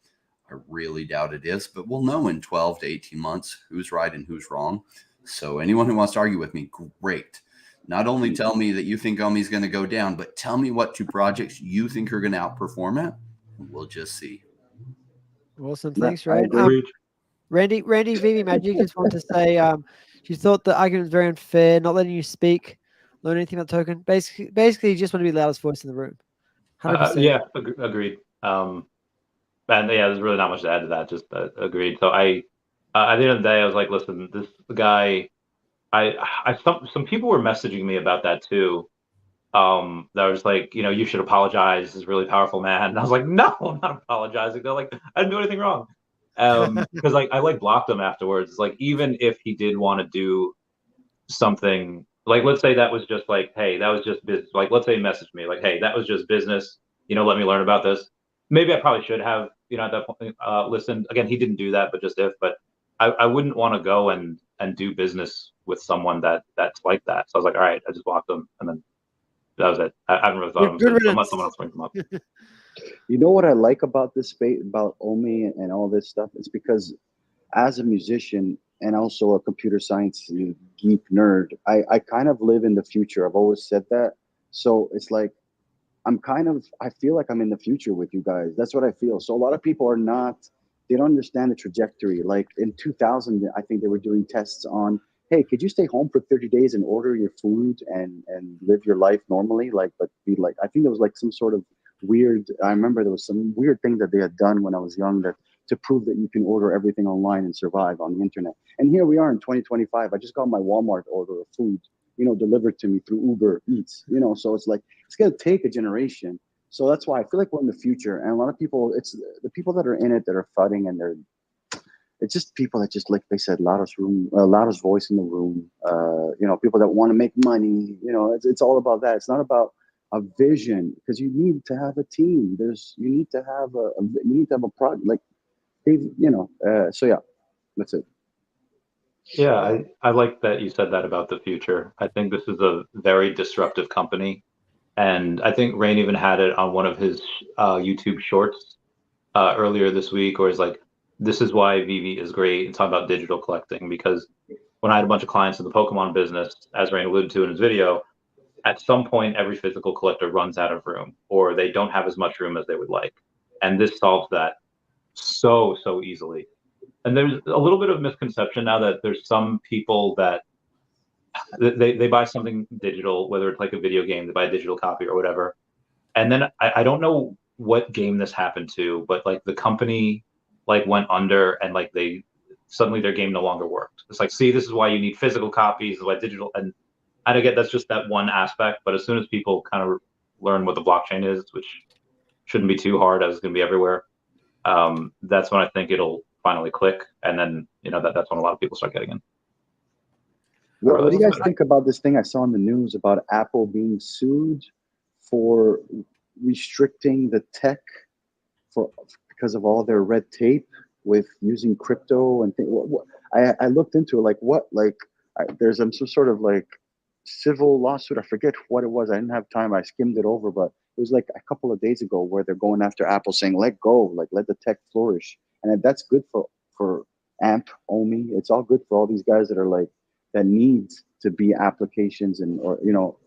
I really doubt it is, but we'll know in 12 to 18 months who's right and who's wrong. So anyone who wants to argue with me, great. Not only tell me that you think Omi's going to go down, but tell me what 2 projects you think are going to outperform it. We'll just see. Awesome. Thanks, Ray. Randy, VeVe Magic just wanted to say she thought the argument was very unfair, not letting you speak, learn anything about the token. Basically, you just want to be the loudest voice in the room. 100%. Yeah, agreed. And yeah, there's really not much to add to that. Just agreed. So I, at the end of the day, I was like, listen, this guy, some people were messaging me about that too. That was like, you know, you should apologize. This is a really powerful man. And I was like, no, I'm not apologizing. They're like, I didn't do anything wrong. Because like I like blocked him afterwards. Like even if he did want to do something, like let's say that was just like, hey, that was just business. Like let's say he messaged me like, hey, that was just business. You know, let me learn about this. Maybe I probably should have, you know, at that point, listened. Again, he didn't do that, but just if. But I wouldn't want to go and do business with someone that's like that. So I was like, all right, I just blocked them, and then that was it. I haven't really thought of him unless someone else brings them up. You know what I like about this space, about Omi and all this stuff? It's because as a musician and also a computer science geek nerd, I kind of live in the future. I've always said that. So it's like, I feel like I'm in the future with you guys. That's what I feel. So a lot of people they don't understand the trajectory. Like in 2000, I think they were doing tests on, hey, could you stay home for 30 days and order your food and live your life normally? Like, but be like, I think there was like some sort of weird, I remember there was some weird thing that they had done when I was young to prove that you can order everything online and survive on the internet. And here we are in 2025. I just got my Walmart order of food, you know, delivered to me through Uber Eats, you know, so it's like, it's going to take a generation. So that's why I feel like we're in the future. And a lot of people, it's the people that are in it that are fighting, and it's just people that just, like they said, loudest voice in the room. You know, people that want to make money, you know, it's all about that. It's not about a vision, because you need to have a team. You need to have a product, like they've, you know, so yeah, that's it. Yeah, I like that you said that about the future. I think this is a very disruptive company. And I think Rain even had it on one of his YouTube shorts earlier this week, where he's like, this is why VeVe is great and talking about digital collecting. Because when I had a bunch of clients in the Pokemon business, as Rain alluded to in his video, at some point, every physical collector runs out of room, or they don't have as much room as they would like. And this solves that so easily. And there's a little bit of misconception now that there's some people that they buy something digital, whether it's like a video game, they buy a digital copy or whatever. And then I don't know what game this happened to, but like the company like went under, and like suddenly their game no longer worked. It's like, see, this is why you need physical copies, this is why digital. And I get that's just that one aspect. But as soon as people kind of learn what the blockchain is, which shouldn't be too hard as it's going to be everywhere, that's when I think it'll finally click. And then, you know, that's when a lot of people start getting in. What do you guys think about this thing I saw in the news about Apple being sued for restricting the tech because of all their red tape with using crypto and things? I looked into it, like what, like there's some sort of like civil lawsuit. I forget what it was. I didn't have time. I skimmed it over, but it was like a couple of days ago where they're going after Apple, saying let go, like let the tech flourish. And that's good for AMP, Omi. It's all good for all these guys that are like, that needs to be applications and, or, you know,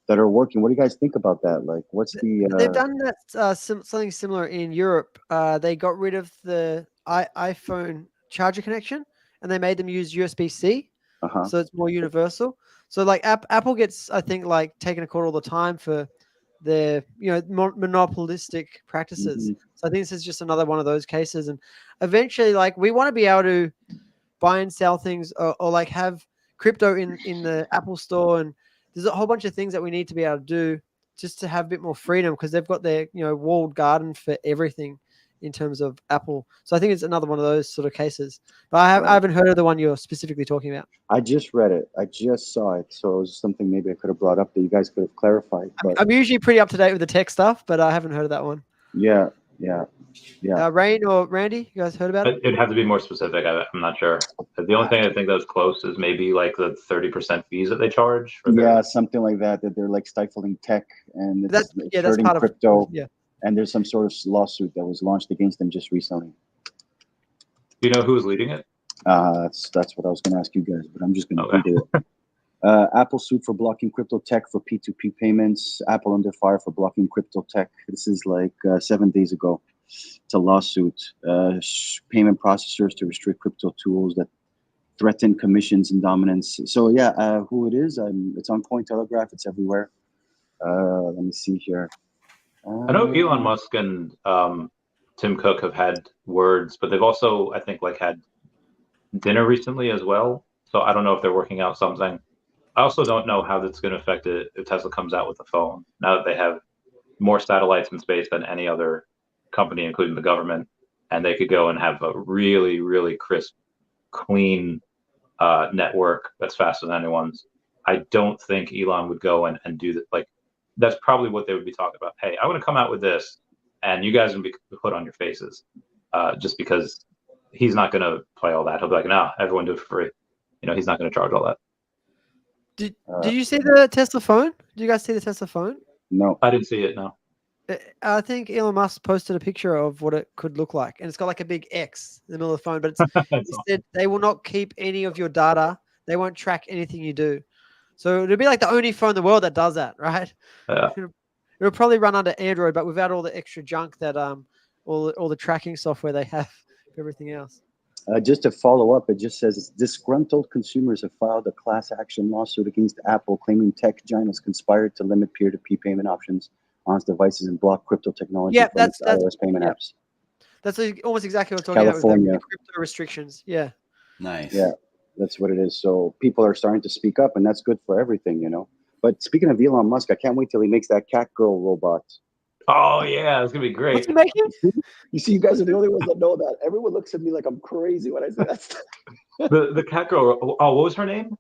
that are working. What do you guys think about that? Like, what's the... They've done that something similar in Europe. They got rid of the iPhone charger connection, and they made them use USB-C. So it's more universal. So like Apple gets, I think, like taken a call all the time for their, you know, monopolistic practices. So I think this is just another one of those cases. And eventually, like, we want to be able to buy and sell things, or like have crypto in the Apple Store, and there's a whole bunch of things that we need to be able to do just to have a bit more freedom, because they've got their walled garden for everything in terms of Apple. So I think it's another one of those sort of cases. But I haven't heard of the one you're specifically talking about. I just read it. I just saw it. So it was something maybe I could have brought up that you guys could have clarified. But I'm usually pretty up to date with the tech stuff, but I haven't heard of that one. Yeah. Rain or Randy, you guys heard about it? It'd have to be more specific. I'm not sure. The only thing I think that was close is maybe like the 30% fees that they charge. Something like that. That they're like stifling tech, and it's that's hurting part crypto. Yeah. And there's some sort of lawsuit that was launched against them just recently. Do you know who's leading it? That's what I was going to ask you guys, but I'm just going to Google it. Apple sued for blocking crypto tech for P2P payments. Apple under fire for blocking crypto tech. This is like 7 days ago. It's a lawsuit. Payment processors to restrict crypto tools that threaten commissions and dominance. So who it is? It's on Cointelegraph. It's everywhere. Let me see here. I know Elon Musk and Tim Cook have had words, but they've also, I think, like had dinner recently as well. So I don't know if they're working out something. I also don't know how that's going to affect it if Tesla comes out with a phone. Now that they have more satellites in space than any other company, including the government, and they could go and have a really, really crisp, clean network that's faster than anyone's. I don't think Elon would go and do that. Like, that's probably what they would be talking about. Hey, I want to come out with this, and you guys are going to be put on your faces, just because he's not going to play all that. He'll be like, no, everyone do it for free. He's not going to charge all that. Did you see the Tesla phone? Did you guys see the Tesla phone? No, I didn't see it. No. I think Elon Musk posted a picture of what it could look like, and it's got like a big X in the middle of the phone. But it said they will not keep any of your data. They won't track anything you do. So it'll be like the only phone in the world that does that, right? Yeah. It'll probably run under Android, but without all the extra junk that all the tracking software they have for everything else. Just to follow up, it just says disgruntled consumers have filed a class action lawsuit against Apple, claiming tech giants conspired to limit peer-to-peer payment options on its devices and block crypto technology from its iOS payment apps. That's almost exactly what I'm talking about with the crypto restrictions. Yeah. Nice. Yeah, that's what it is. So people are starting to speak up, and that's good for everything, But speaking of Elon Musk, I can't wait till he makes that cat girl robot. Oh yeah, it's gonna be great. What's he making? You see, you guys are the only ones that know that. Everyone looks at me like I'm crazy when I say that. The cat girl. Oh, what was her name?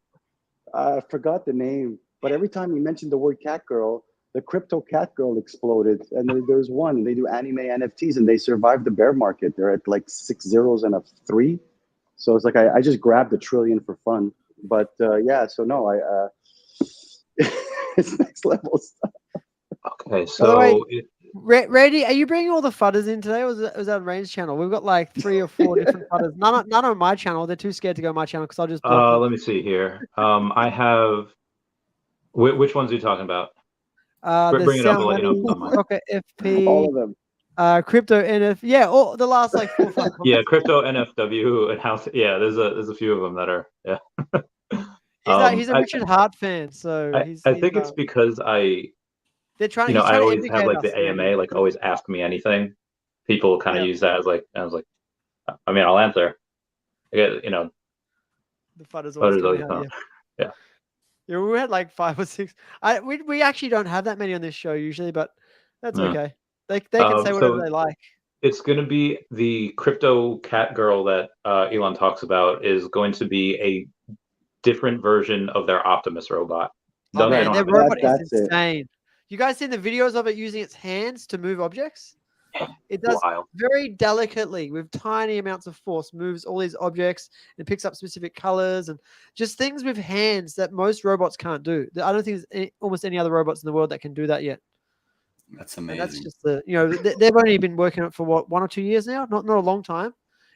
I forgot the name, but every time you mentioned the word cat girl, the crypto cat girl exploded. And there's one. They do anime NFTs, and they survived the bear market. They're at like 6 zeros and a 3. So it's like I just grabbed $1 trillion for fun. But so no, it's next level stuff. Okay, so Randy, are you bringing all the fudders in today, or was that Rain's channel? We've got like 3 or 4 different fudders. None on my channel. They're too scared to go on my channel because I'll just block them. let me see here. I have. Which ones are you talking about? Bring it up and let you know. Rocket FP, all of them. Crypto NF. Yeah, all the last like 4 or 5 Yeah, crypto NFW and house. Yeah, there's a few of them that are. Yeah. He's a Richard Hart fan, so I think it's because they're trying. I always have like us, the AMA, like always ask me anything. People kind of use that as like, I was like, I mean, I'll answer. The fudders always come out, yeah. Yeah, we had like 5 or 6. We actually don't have that many on this show usually, but that's okay. They can say whatever they like. It's going to be the crypto cat girl that Elon talks about is going to be a different version of their Optimus robot. Their robot is insane. You guys seen the videos of it using its hands to move objects? It does very delicately with tiny amounts of force, moves all these objects and picks up specific colors and just things with hands that most robots can't do. I don't think there's almost any other robots in the world that can do that yet. That's amazing. And that's just they've only been working on it for 1 or 2 years now, not a long time,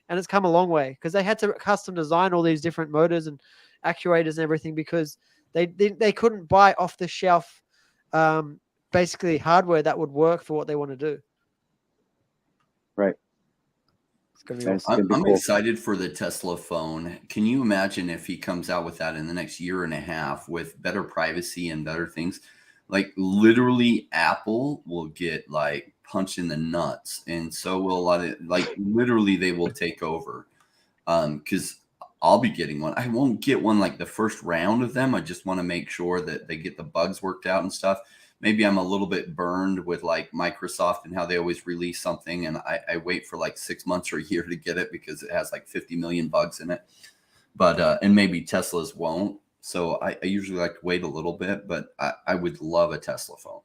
and it's come a long way because they had to custom design all these different motors and actuators and everything because they couldn't buy off the shelf basically hardware that would work for what they want to do. Right. It's gonna be awesome. I'm excited for the Tesla phone. Can you imagine if he comes out with that in the next year and a half with better privacy and better things? Like literally Apple will get like punched in the nuts, and so will a lot of literally they will take over. Because I'll be getting one. I won't get one like the first round of them. I just want to make sure that they get the bugs worked out and stuff. Maybe I'm a little bit burned with like Microsoft and how they always release something, and I wait for like 6 months or a year to get it because it has like 50 million bugs in it. But and maybe Teslas won't. So I usually like to wait a little bit, but I would love a Tesla phone.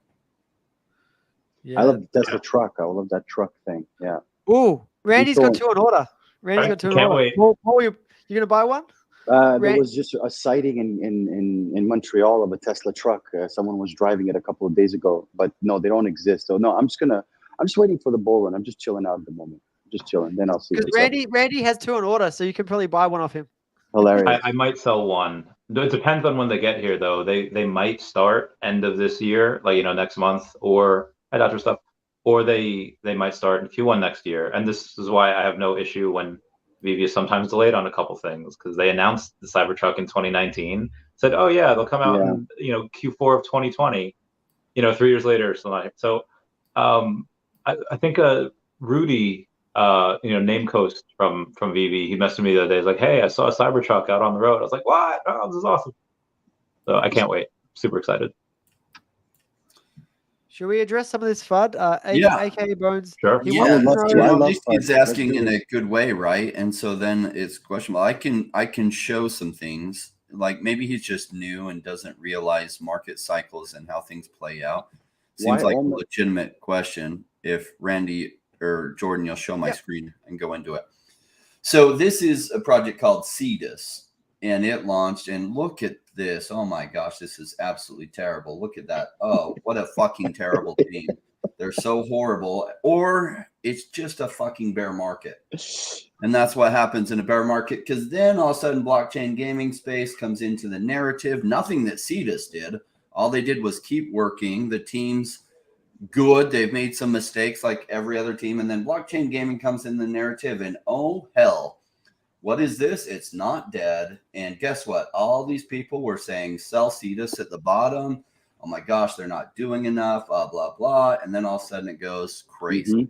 Yeah. I love the Tesla truck. I love that truck thing. Yeah. Oh, Randy's got 2 on order. Randy's got 2 on Can't order. wait. Paul, you gonna buy one? There was just a sighting in Montreal of a Tesla truck. Someone was driving it a couple of days ago, but no, they don't exist. So no, I'm just waiting for the bull run. I'm just chilling out at the moment. Just chilling. Then I'll see. Because Randy has 2 on order, so you can probably buy one off him. Hilarious. I might sell one. It depends on when they get here, though. They might start end of this year, like next month, or after stuff, or they might start in Q1 next year. And this is why I have no issue when VeVe is sometimes delayed on a couple things, because they announced the Cybertruck in 2019, said, oh yeah, they'll come out in Q4 of 2020. 3 years later, so I think Rudy. Name Coast from VeVe, he messaged me the other day. He's like, hey, I saw a Cybertruck out on the road. I was like, what? Oh, this is awesome. So I can't wait. Super excited. Should we address some of this FUD? AKA Bones. Sure. At least he's asking in a good way, right? And so then it's questionable. I can show some things, like maybe he's just new and doesn't realize market cycles and how things play out. Seems like a legitimate question. If Randy or Jordan, you'll show my screen and go into it. So this is a project called Cetus, and it launched, and look at this. Oh my gosh, this is absolutely terrible. Look at that. Oh, what a fucking terrible team. They're so horrible. Or it's just a fucking bear market. And that's what happens in a bear market, because then all of a sudden blockchain gaming space comes into the narrative. Nothing that Cetus did. All they did was keep working. The team's good. They've made some mistakes like every other team. And then blockchain gaming comes in the narrative, and oh hell, what is this? It's not dead. And guess what? All these people were saying sell Cetus at the bottom. Oh my gosh, they're not doing enough, blah, blah, blah. And then all of a sudden it goes crazy.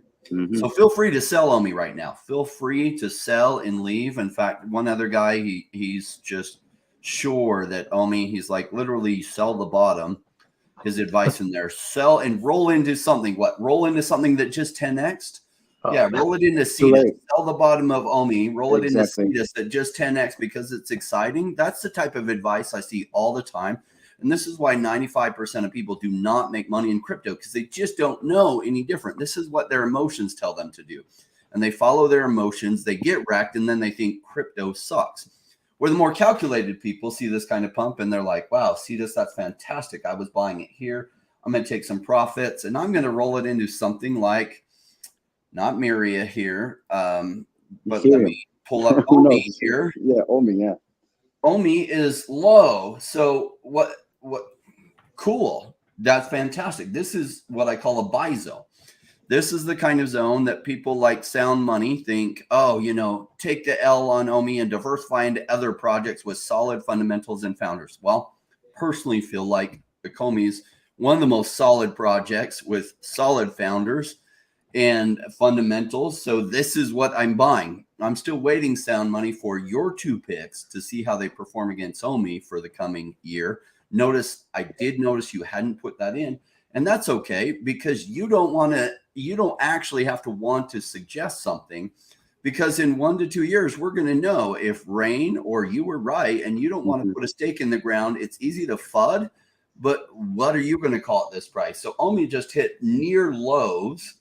So feel free to sell on me right now. Feel free to sell and leave. In fact, one other guy, he's just sure that Omi, he's like, literally sell the bottom. His advice in there, sell and roll into something. What? Roll into something that just 10x? Yeah, roll it into Cetus. Sell the bottom of Omi. Roll it into Cetus that just 10x because it's exciting. That's the type of advice I see all the time. And this is why 95% of people do not make money in crypto, because they just don't know any different. This is what their emotions tell them to do. And they follow their emotions. They get wrecked, and then they think crypto sucks. Where the more calculated people see this kind of pump and they're like, wow, Cetus, that's fantastic. I was buying it here. I'm going to take some profits and I'm going to roll it into something like, not Myria here, but let me pull up Omi here. Yeah, Omi, yeah. Omi is low. So what, cool. That's fantastic. This is what I call a buy zone. This is the kind of zone that people like sound money think, oh, take the L on Omi and diversify into other projects with solid fundamentals and founders. Well, personally feel like Ecomi is one of the most solid projects with solid founders and fundamentals. So this is what I'm buying. I'm still waiting, sound money, for your 2 picks to see how they perform against Omi for the coming year. I did notice you hadn't put that in. And that's okay, because you don't actually have to want to suggest something, because in 1 to 2 years, we're going to know if Rain or you were right, and you don't want to put a stake in the ground. It's easy to FUD, but what are you going to call it this price? So Omi just hit near lows.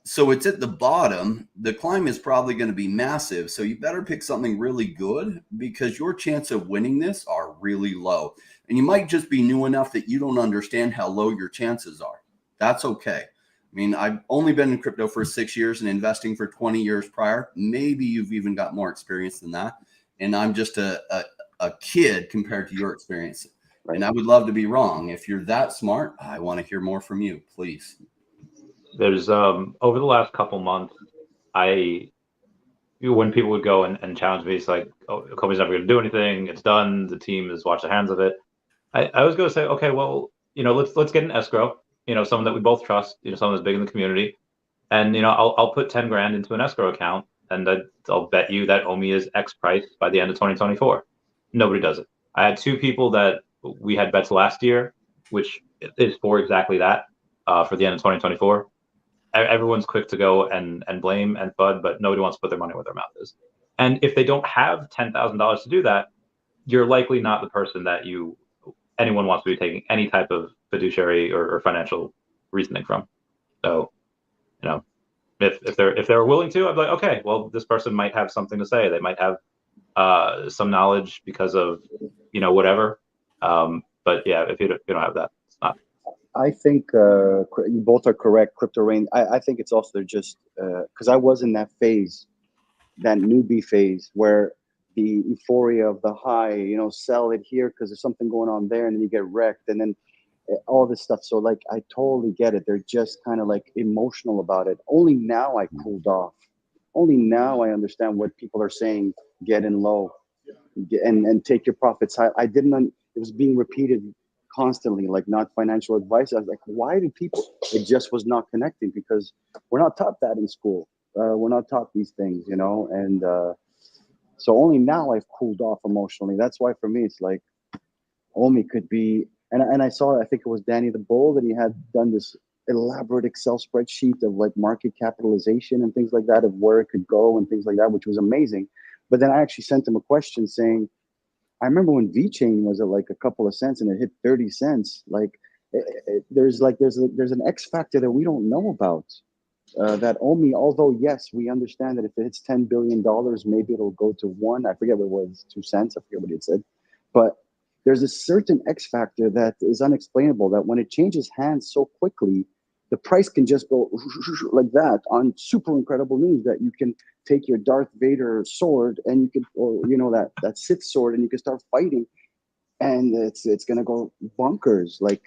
So it's at the bottom. The climb is probably going to be massive. So you better pick something really good, because your chance of winning this are really low. And you might just be new enough that you don't understand how low your chances are. That's okay. I mean, I've only been in crypto for 6 years and investing for 20 years prior. Maybe you've even got more experience than that. And I'm just a kid compared to your experience. Right. And I would love to be wrong. If you're that smart, I want to hear more from you, please. There's over the last couple months, when people would go and challenge me, it's like, oh, Ecomi's never going to do anything. It's done. The team has washed their hands of it. I was going to say, okay, well, let's get an escrow. Someone that we both trust. Someone that's big in the community, and I'll put 10 grand into an escrow account, and I'll bet you that OMI is X price by the end of 2024. Nobody does it. I had 2 people that we had bets last year, which is for exactly that, for the end of 2024. Everyone's quick to go and blame and FUD, but nobody wants to put their money where their mouth is. And if they don't have $10,000 to do that, you're likely not the person that anyone wants to be taking any type of fiduciary or financial reasoning from. So, you know, if they're willing to, I'd be like, okay, well, this person might have something to say. They might have some knowledge because of, whatever. But yeah, if you don't have that, it's not. I think you both are correct. Crypto Rain. I think it's also just because I was in that phase, that newbie phase, where the euphoria of the high, sell it here because there's something going on there, and then you get wrecked, and then all this stuff. So like, I totally get it. They're just kind of like emotional about it. Only now I cooled off. Only now I understand what people are saying. Get in low, and take your profits high. I didn't. It was being repeated constantly, like not financial advice. I was like, why do people? It just was not connecting because we're not taught that in school. We're not taught these things, and so only now I've cooled off emotionally. That's why for me it's like OMI could be, and I saw, I think it was Danny the Bull, that he had done this elaborate Excel spreadsheet of like market capitalization and things like that, of where it could go and things like that, which was amazing. But then I actually sent him a question saying, I remember when VeChain was at like a couple of cents and it hit 30 cents. Like there's an X factor that we don't know about. That OMI, although yes, we understand that if it hits $10 billion, maybe it'll go to 1. I forget what it was, 2 cents. I forget what it said. But there's a certain X factor that is unexplainable, that when it changes hands so quickly, the price can just go like that on super incredible news, that you can take your Darth Vader sword and you can, or that Sith sword, and you can start fighting, and it's gonna go bonkers. Like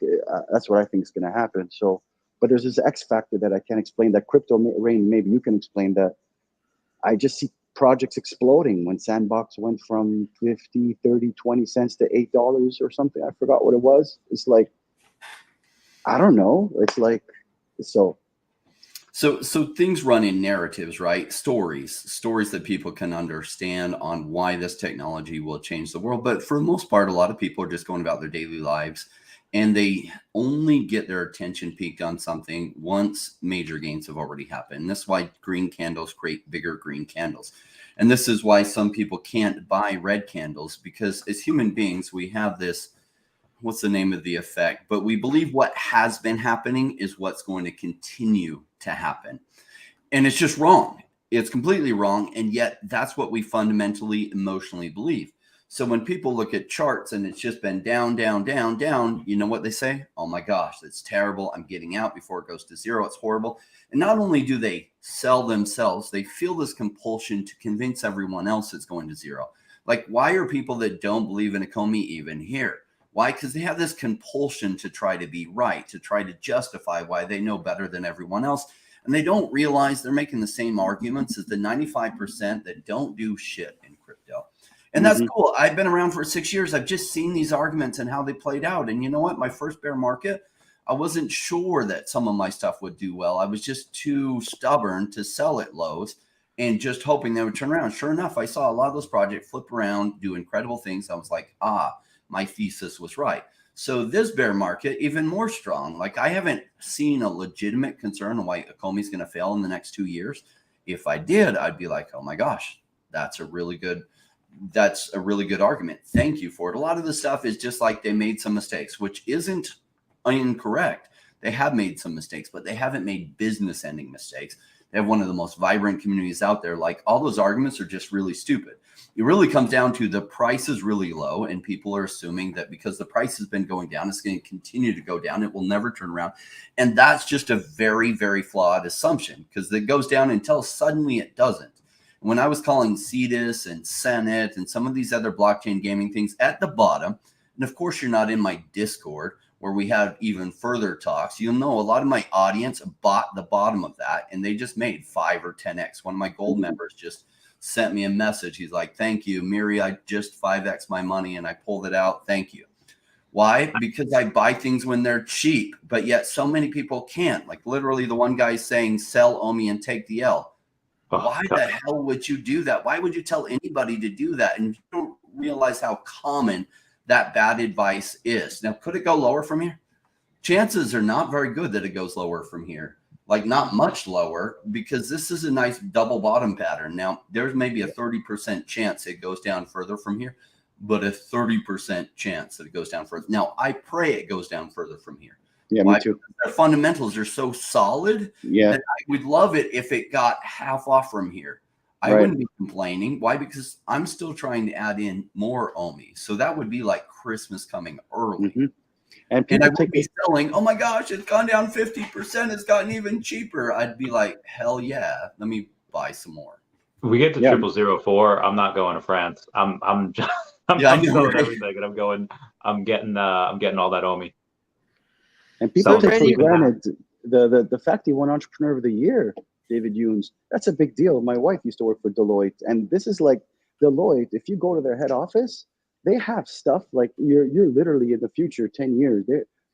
that's what I think is gonna happen. So, but there's this X factor that I can't explain. That Crypto Rain, maybe you can explain that. I just see projects exploding. When Sandbox went from 50, 30, 20 cents to $8 or something, I forgot what it was. It's like, I don't know. It's like. So things run in narratives, right? Stories that people can understand on why this technology will change the world. But for the most part, a lot of people are just going about their daily lives, and they only get their attention peaked on something once major gains have already happened. And that's why green candles create bigger green candles. And this is why some people can't buy red candles, because as human beings, we have this, what's the name of the effect? But we believe what has been happening is what's going to continue to happen. And it's just wrong. It's completely wrong. And yet that's what we fundamentally, emotionally believe. So when people look at charts and it's just been down, down, down, down, you know what they say? Oh my gosh, that's terrible. I'm getting out before it goes to zero. It's horrible. And not only do they sell themselves, they feel this compulsion to convince everyone else it's going to zero. Like, why are people that don't believe in Ecomi even here? Why? Because they have this compulsion to try to be right, to try to justify why they know better than everyone else. And they don't realize they're making the same arguments as the 95% that don't do shit in crypto. And that's cool. I've been around for 6 years. I've just seen these arguments and how they played out. And you know what? My first bear market, I wasn't sure that some of my stuff would do well. I was just too stubborn to sell at lows and just hoping they would turn around. Sure enough, I saw a lot of those projects flip around, do incredible things. I was like, my thesis was right. So this bear market, even more strong. Like, I haven't seen a legitimate concern on why Ecomi is going to fail in the next 2 years. If I did, I'd be like, oh my gosh, that's a really good argument. Thank you for it. A lot of the stuff is just like they made some mistakes, which isn't incorrect. They have made some mistakes, but they haven't made business ending mistakes. They have one of the most vibrant communities out there. Like, all those arguments are just really stupid. It really comes down to the price is really low, and people are assuming that because the price has been going down, it's going to continue to go down. It will never turn around. And that's just a very, very flawed assumption, because it goes down until suddenly it doesn't. When I was calling Cetus and Senate and some of these other blockchain gaming things at the bottom, and of course you're not in my Discord where we have even further talks, you'll know a lot of my audience bought the bottom of that, and they just made 5 or 10x. One of my gold members just sent me a message. He's like, thank you, Myria, I just 5x my money and I pulled it out. Thank you. Why? Because I buy things when they're cheap, but yet so many people can't. Like, literally the one guy saying sell OMI and take the L. Why the hell would you do that? Why would you tell anybody to do that? And you don't realize how common that bad advice is. Now, could it go lower from here? Chances are not very good that it goes lower from here. Like not much lower, because this is a nice double bottom pattern. Now, there's maybe a 30% chance it goes down further from here, but a 30% chance that it goes down further. Now, I pray it goes down further from here. Yeah, me too. The fundamentals are so solid that I would love it if it got half off from here. I wouldn't be complaining. Why? Because I'm still trying to add in more OMI. So that would be like Christmas coming early. Mm-hmm. And I would be selling, oh my gosh, it's gone down 50%. It's gotten even cheaper. I'd be like, hell yeah, let me buy some more. We get to 0004. I'm not going to France. I'm selling everything, and I'm getting all that OMI. And people take for granted the fact he won Entrepreneur of the Year, David Younes. That's a big deal. My wife used to work for Deloitte, and this is like Deloitte. If you go to their head office, they have stuff like you're literally in the future 10 years.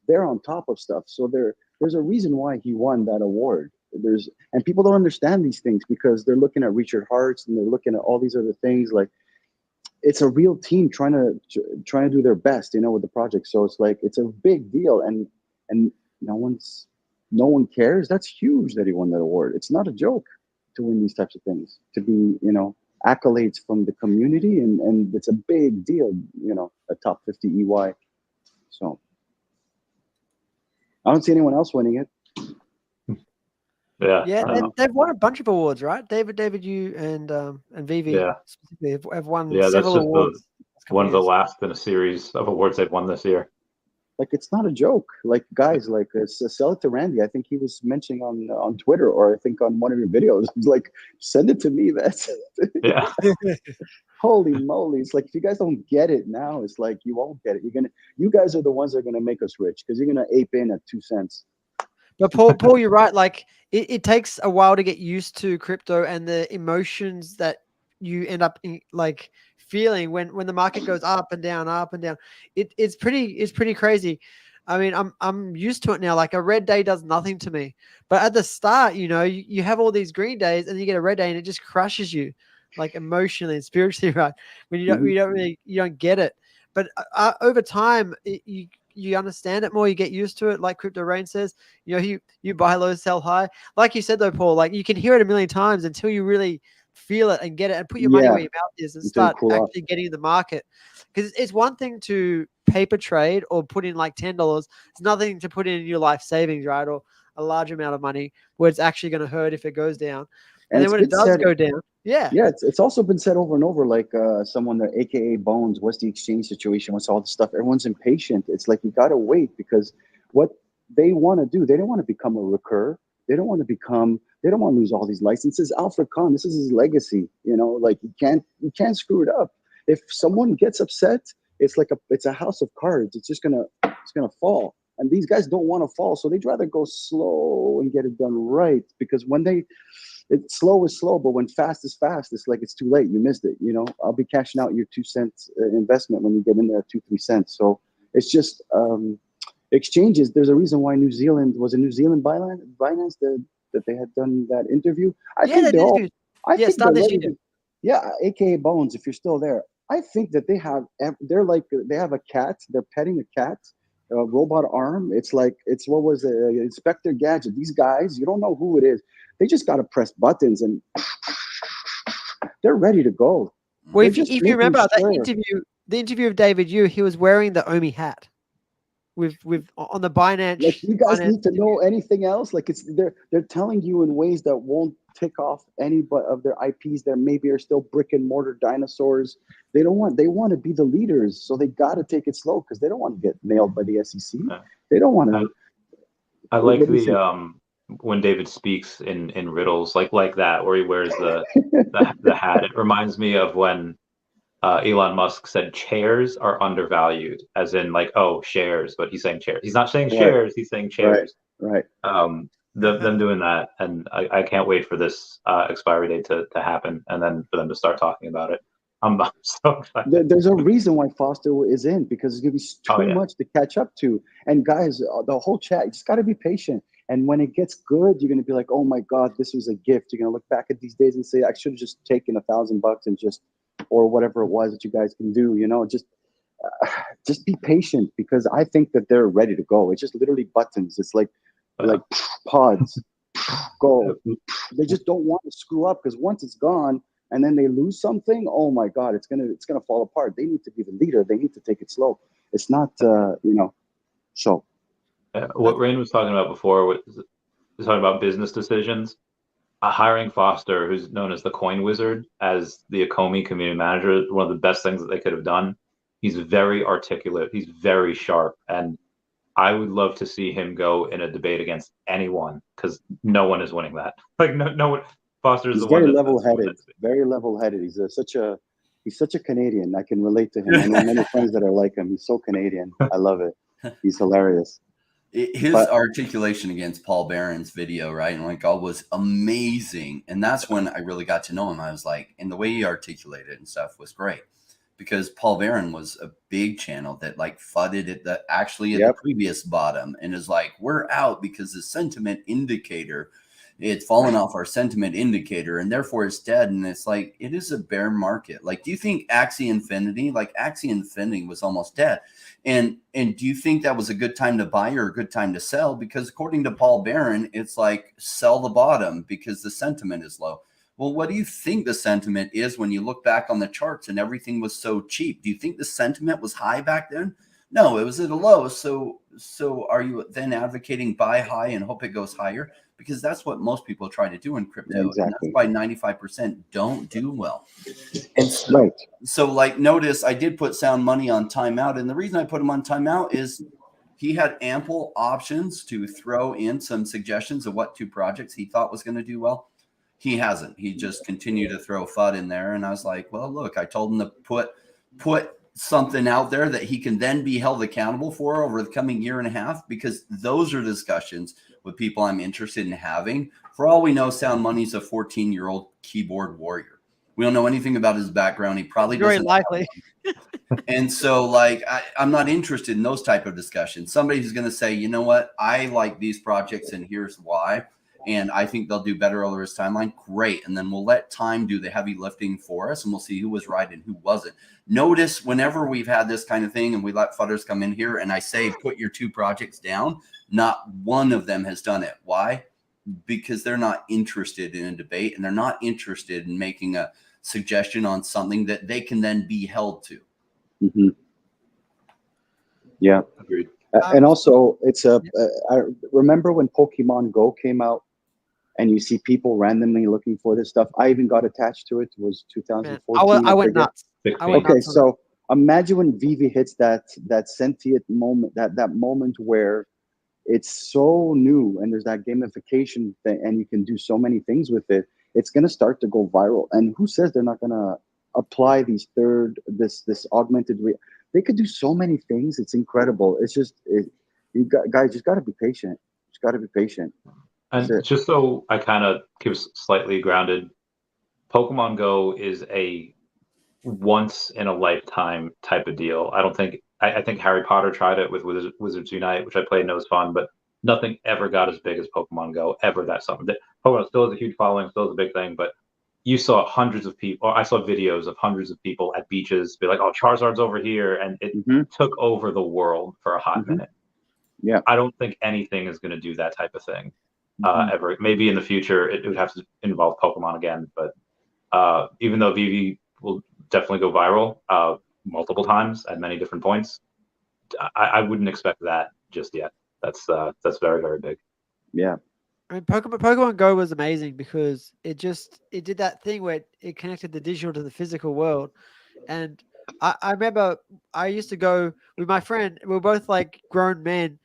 They're on top of stuff. So there's a reason why he won that award. And people don't understand these things because they're looking at Richard Hartz and they're looking at all these other things. Like it's a real team trying to do their best, with the project. So it's like it's a big deal, and no one cares. That's huge that he won that award. It's not a joke to win these types of things, to be, accolades from the community, and it's a big deal, a top 50 EY. So I don't see anyone else winning it. Yeah, they've won a bunch of awards, right? David, you and VeVe specifically have won several awards. One of the last in a series of awards they've won this year. Like it's not a joke. Like guys, like sell it to Randy. I think he was mentioning on Twitter, or I think on one of your videos. He's like, send it to me. That's holy moly! It's like if you guys don't get it now, it's like you won't get it. You guys are the ones that are gonna make us rich because you're gonna ape in at 2 cents. But Paul, you're right. Like it takes a while to get used to crypto and the emotions that you end up like feeling when the market goes up and down, up and down. It's pretty crazy. I mean, I'm used to it now. Like a red day does nothing to me, but at the start, you have all these green days and you get a red day and it just crushes you, like emotionally and spiritually, right? When you don't get it. But over time, you understand it more. You get used to it. Like Crypto Rain says, you buy low, sell high. Like you said though, Paul, like you can hear it a million times until you really feel it and get it and put your money where your mouth is and start actually getting in the market. Because it's one thing to paper trade or put in like $10. It's nothing to put in your life savings, right? Or a large amount of money where it's actually going to hurt if it goes down. And then when it does go down, it's also been said over and over, like someone there, AKA Bones, what's the exchange situation? What's all the stuff? Everyone's impatient. It's like you got to wait because what they want to do, they don't want to become a recur. They don't want to lose all these licenses. Alfred Kahn, this is his legacy. Like you can't screw it up. If someone gets upset, it's like it's a house of cards. It's gonna fall. And these guys don't want to fall, so they'd rather go slow and get it done right. Because it's slow is slow, but when fast is fast, it's like it's too late. You missed it. I'll be cashing out your 2 cents investment when you get in there at 2-3 cents. So it's just exchanges. There's a reason why New Zealand was a New Zealand Binance that they had done that interview. I think they're all. I think they're ready to, AKA Bones. If you're still there, I think that they have a cat. They're petting a cat. A robot arm. It's what was it? Inspector Gadget. These guys, you don't know who it is. They just got to press buttons and they're ready to go. Well, if you remember the interview of David Yu, he was wearing the OMI hat with on the Binance. Like you guys need to know anything else? Like they're telling you in ways that won't tick off any but of their IPs that maybe are still brick and mortar dinosaurs. They want to be the leaders, so they got to take it slow because they don't want to get nailed by the SEC. They don't want to. I like when David speaks in riddles like that, where he wears the hat. It reminds me of when Elon Musk said chairs are undervalued, as in like, shares, but he's saying chairs. He's not saying shares, he's saying chairs. Right. Them doing that, and I can't wait for this expiry date to happen, and then for them to start talking about it. I'm so excited. There's a reason why Foster is in, because it's going to be too much to catch up to. And guys, the whole chat, you just got to be patient. And when it gets good, you're going to be like, oh my God, this was a gift. You're going to look back at these days and say, I should have just taken $1,000 and just, or whatever it was that you guys can do, just be patient, because I think that they're ready to go. It's just literally buttons. It's like pods, go. They just don't want to screw up, because once it's gone and then they lose something, oh my God, it's gonna fall apart. They need to be the leader. They need to take it slow. It's not, so. What Rain was talking about before was talking about business decisions. Hiring Foster, who's known as the Coin Wizard, as the Ecomi community manager, is one of the best things that they could have done. He's very articulate. He's very sharp. And I would love to see him go in a debate against anyone, because no one is winning that. Like, no one. Foster's He's the one. Very level-headed. Very level-headed. He's such a Canadian. I can relate to him. I know many friends that are like him. He's so Canadian. I love it. He's hilarious. His articulation against Paul Barron's video, right, and like all, was amazing. And that's when I really got to know him. I was like, and the way he articulated and stuff was great, because Paul Barron was a big channel that like fudded at the previous bottom, and is like, we're out because the sentiment indicator, it's fallen off our sentiment indicator, and therefore it's dead. And it's like, it is a bear market. Like, do you think Axie Infinity was almost dead? And do you think that was a good time to buy or a good time to sell? Because according to Paul Barron, it's like, sell the bottom because the sentiment is low. Well, what do you think the sentiment is when you look back on the charts and everything was so cheap? Do you think the sentiment was high back then? No, it was at a low. So are you then advocating buy high and hope it goes higher? Because that's what most people try to do in crypto. Yeah, exactly. And that's why 95% don't do well. And so like, notice I did put Sound Money on timeout. And the reason I put him on timeout is he had ample options to throw in some suggestions of what 2 projects he thought was going to do well. He hasn't. He just continued to throw FUD in there. And I was like, well, look, I told him to put something out there that he can then be held accountable for over the coming year and a half, because those are discussions with people I'm interested in having. For all we know, Sound Money's a 14-year-old keyboard warrior. We don't know anything about his background. He probably Very doesn't. likely. And so like, I'm not interested in those type of discussions. Somebody who's going to say, you know what, I like these projects and here's why, and I think they'll do better over his timeline. Great. And then we'll let time do the heavy lifting for us, and we'll see who was right and who wasn't. Notice whenever we've had this kind of thing and we let fudders come in here and I say, put your 2 projects down, not one of them has done it. Why? Because they're not interested in a debate, and they're not interested in making a suggestion on something that they can then be held to. Mm-hmm. Yeah. Agreed. And also, I remember when Pokemon Go came out, and you see people randomly looking for this stuff. I even got attached to it. It was 2014. I went nuts. Okay, so imagine when VeVe hits that sentient moment, that moment where it's so new and there's that gamification thing, and you can do so many things with it. It's going to start to go viral. And who says they're not going to apply this augmented reality? They could do so many things. It's incredible. It's just, guys, just got to be patient. Just got to be patient. And just so I kind of keep slightly grounded, Pokemon Go is a once in a lifetime type of deal. I think Harry Potter tried it with Wizards Unite, which I played and it was fun, but nothing ever got as big as Pokemon Go ever. That's something that Pokemon still has a huge following, still is a big thing, but you saw hundreds of people, or I saw videos of hundreds of people at beaches be like, oh, Charizard's over here, and it took over the world for a hot minute. Yeah. I don't think anything is going to do that type of thing ever. Maybe in the future it would have to involve Pokemon again, but even though VeVe will definitely go viral multiple times at many different points, I wouldn't expect that just yet. That's very, very big. Yeah. I mean, Pokemon Go was amazing because it did that thing where it connected the digital to the physical world. And I remember I used to go with my friend. We were both like grown men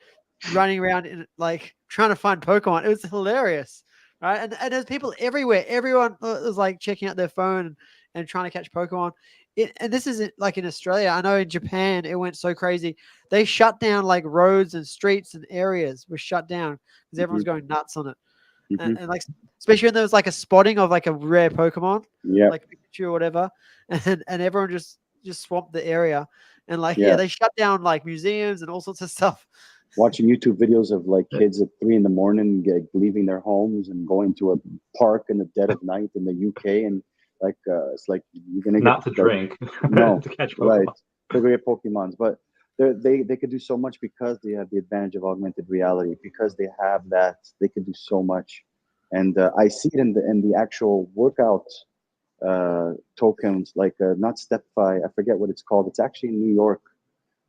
running around in like trying to find Pokemon. It was hilarious, right? And there's people everywhere. Everyone was like checking out their phone and trying to catch Pokemon. And this isn't like in Australia. I know in Japan it went so crazy. They shut down like roads and streets and areas were shut down because everyone's going nuts on it. And like, especially when there was like a spotting of like a rare Pokemon, like Pikachu or whatever, and everyone just swamped the area. And like, they shut down like museums and all sorts of stuff. watching YouTube videos of like kids at 3 a.m. Leaving their homes and going to a park in the dead of night in the UK, and like it's like you're gonna Not get to drink, no to catch right Pokemon. to get Pokemons, but they could do so much because they have the advantage of augmented reality, because they have that they could do so much, and I see it in the actual workout tokens, like not StepFi, I forget what it's called. It's actually in New York.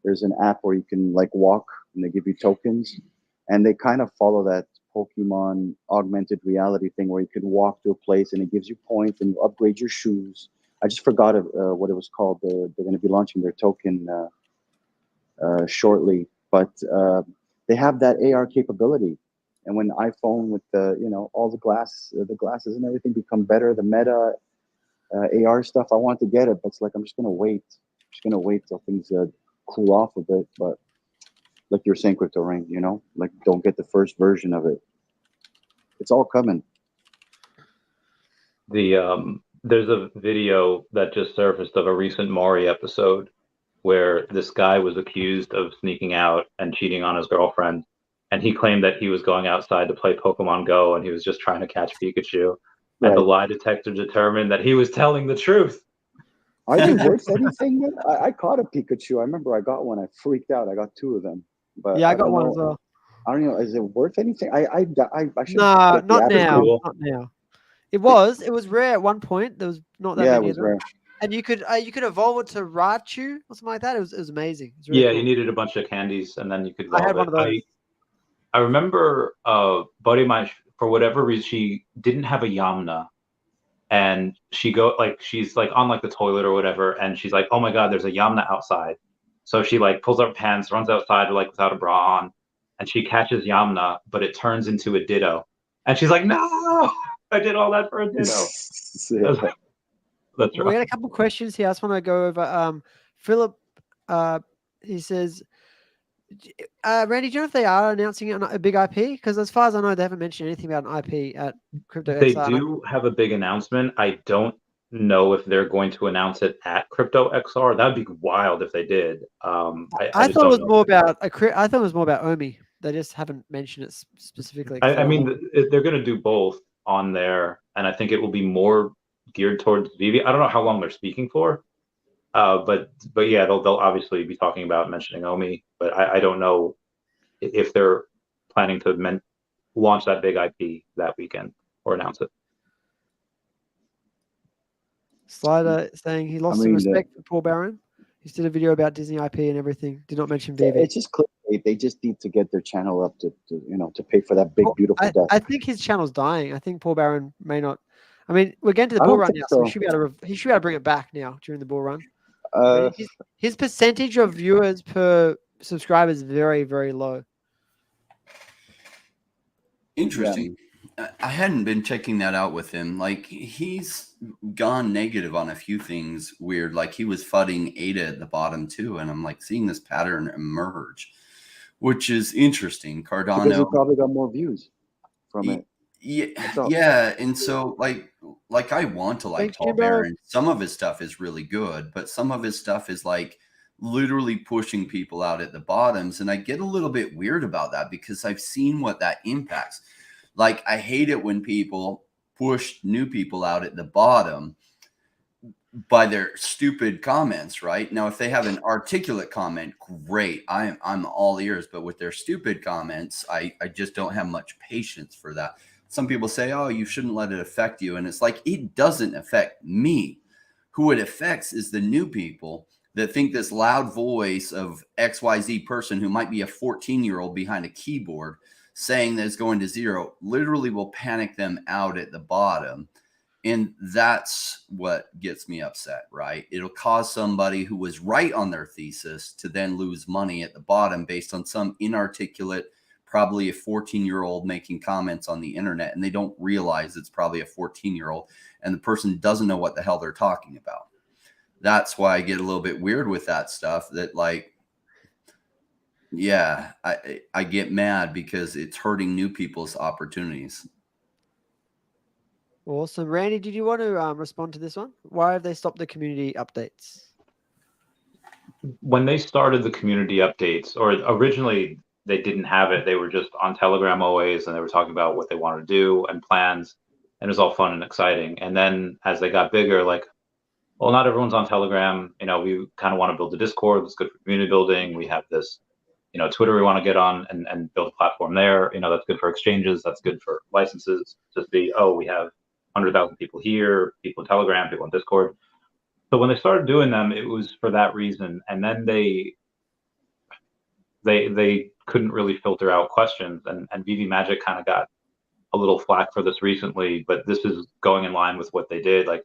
There's an app where you can like walk and they give you tokens, and they kind of follow that Pokemon augmented reality thing where you could walk to a place and it gives you points and you upgrade your shoes. I just forgot what it was called. They're going to be launching their token shortly, but they have that AR capability. And when iPhone with the all the glasses and everything become better, the Meta AR stuff, I want to get it, but it's like I'm just gonna wait. Till things cool off a bit. But like you're saying, Crypto Rain, like don't get the first version of it. It's all coming. There's a video that just surfaced of a recent Maury episode where this guy was accused of sneaking out and cheating on his girlfriend, and he claimed that he was going outside to play Pokemon Go and he was just trying to catch Pikachu. And the lie detector determined that he was telling the truth. Are they worth anything? I caught a Pikachu. I remember I got one. I freaked out. I got 2 of them. But yeah, I got one as well. I don't know. Is it worth anything? I should. No, not now. Cool. Not now. It was rare at one point. There was not that many. Yeah, it was rare. And you could evolve it to Raichu or something like that. It was amazing. It was really cool. You needed a bunch of candies and then you could evolve I had one of those. I remember a buddy of mine, for whatever reason, she didn't have a Yamna, and she's like on like the toilet or whatever, and she's like, oh my god, there's a Yamna outside. So she like pulls up her pants, runs outside like without a bra on, and she catches Yamna, but it turns into a Ditto, and she's like, no, I did all that for a Ditto. That's right. We had a couple questions here. I just want to go over. Philip, he says, Randy, do you know if they are announcing a big IP? Because as far as I know, they haven't mentioned anything about an IP at Crypto They XR. do have a big announcement. I don't know if they're going to announce it at Crypto XR. That'd be wild if they did. I thought it was more about I thought it was more about Omi. They just haven't mentioned it specifically. I mean, they're going to do both on there, and I think it will be more geared towards VeVe. I don't know how long they're speaking for, but yeah, they'll obviously be talking about mentioning Omi, but I don't know if they're planning to launch that big IP that weekend or announce it. Slider saying he lost some respect for Paul Barron. He did a video about Disney IP and everything. Did not mention VeVe. It's just clickbait. They just need to get their channel up to pay for that big beautiful death. I think his channel's dying. I think Paul Barron may not. I mean, we're getting to the bull run now, so he should be able to bring it back now during the bull run. His percentage of viewers per subscriber is very, very low. Interesting. Yeah. I hadn't been checking that out with him. Like, he's gone negative on a few things weird. Like, he was fudding Ada at the bottom too, and I'm like seeing this pattern emerge, which is interesting. Cardano, because he probably got more views from it. Yeah, and so like I want to like Paul Barron. Some of his stuff is really good, but some of his stuff is like literally pushing people out at the bottoms, and I get a little bit weird about that because I've seen what that impacts. Like, I hate it when people push new people out at the bottom by their stupid comments, right? Now, if they have an articulate comment, great. I'm all ears, but with their stupid comments, I just don't have much patience for that. Some people say, oh, you shouldn't let it affect you. And it's like, it doesn't affect me. Who it affects is the new people that think this loud voice of XYZ person who might be a 14-year-old behind a keyboard saying that it's going to zero literally will panic them out at the bottom. And that's what gets me upset, right? It'll cause somebody who was right on their thesis to then lose money at the bottom based on some inarticulate, probably a 14-year-old making comments on the internet, and they don't realize it's probably a 14-year-old, and the person doesn't know what the hell they're talking about. That's why I get a little bit weird with that stuff, that like, yeah, I get mad because it's hurting new people's opportunities. Awesome. Randy, did you want to respond to this one? Why have they stopped the community updates? When they started the community updates, or originally they didn't have it. They were just on Telegram always, and they were talking about what they wanted to do and plans, and it was all fun and exciting. And then as they got bigger, like, well, not everyone's on Telegram. You know, we kind of want to build a Discord that's good for community building. We have this, you know, Twitter we want to get on and build a platform there. You know, that's good for exchanges. That's good for licenses. Just be, oh, we have 100,000 people here, people in Telegram, people in Discord. So when they started doing them, it was for that reason. And then they couldn't really filter out questions. And VeVe Magic kind of got a little flack for this recently, but this is going in line with what they did. Like,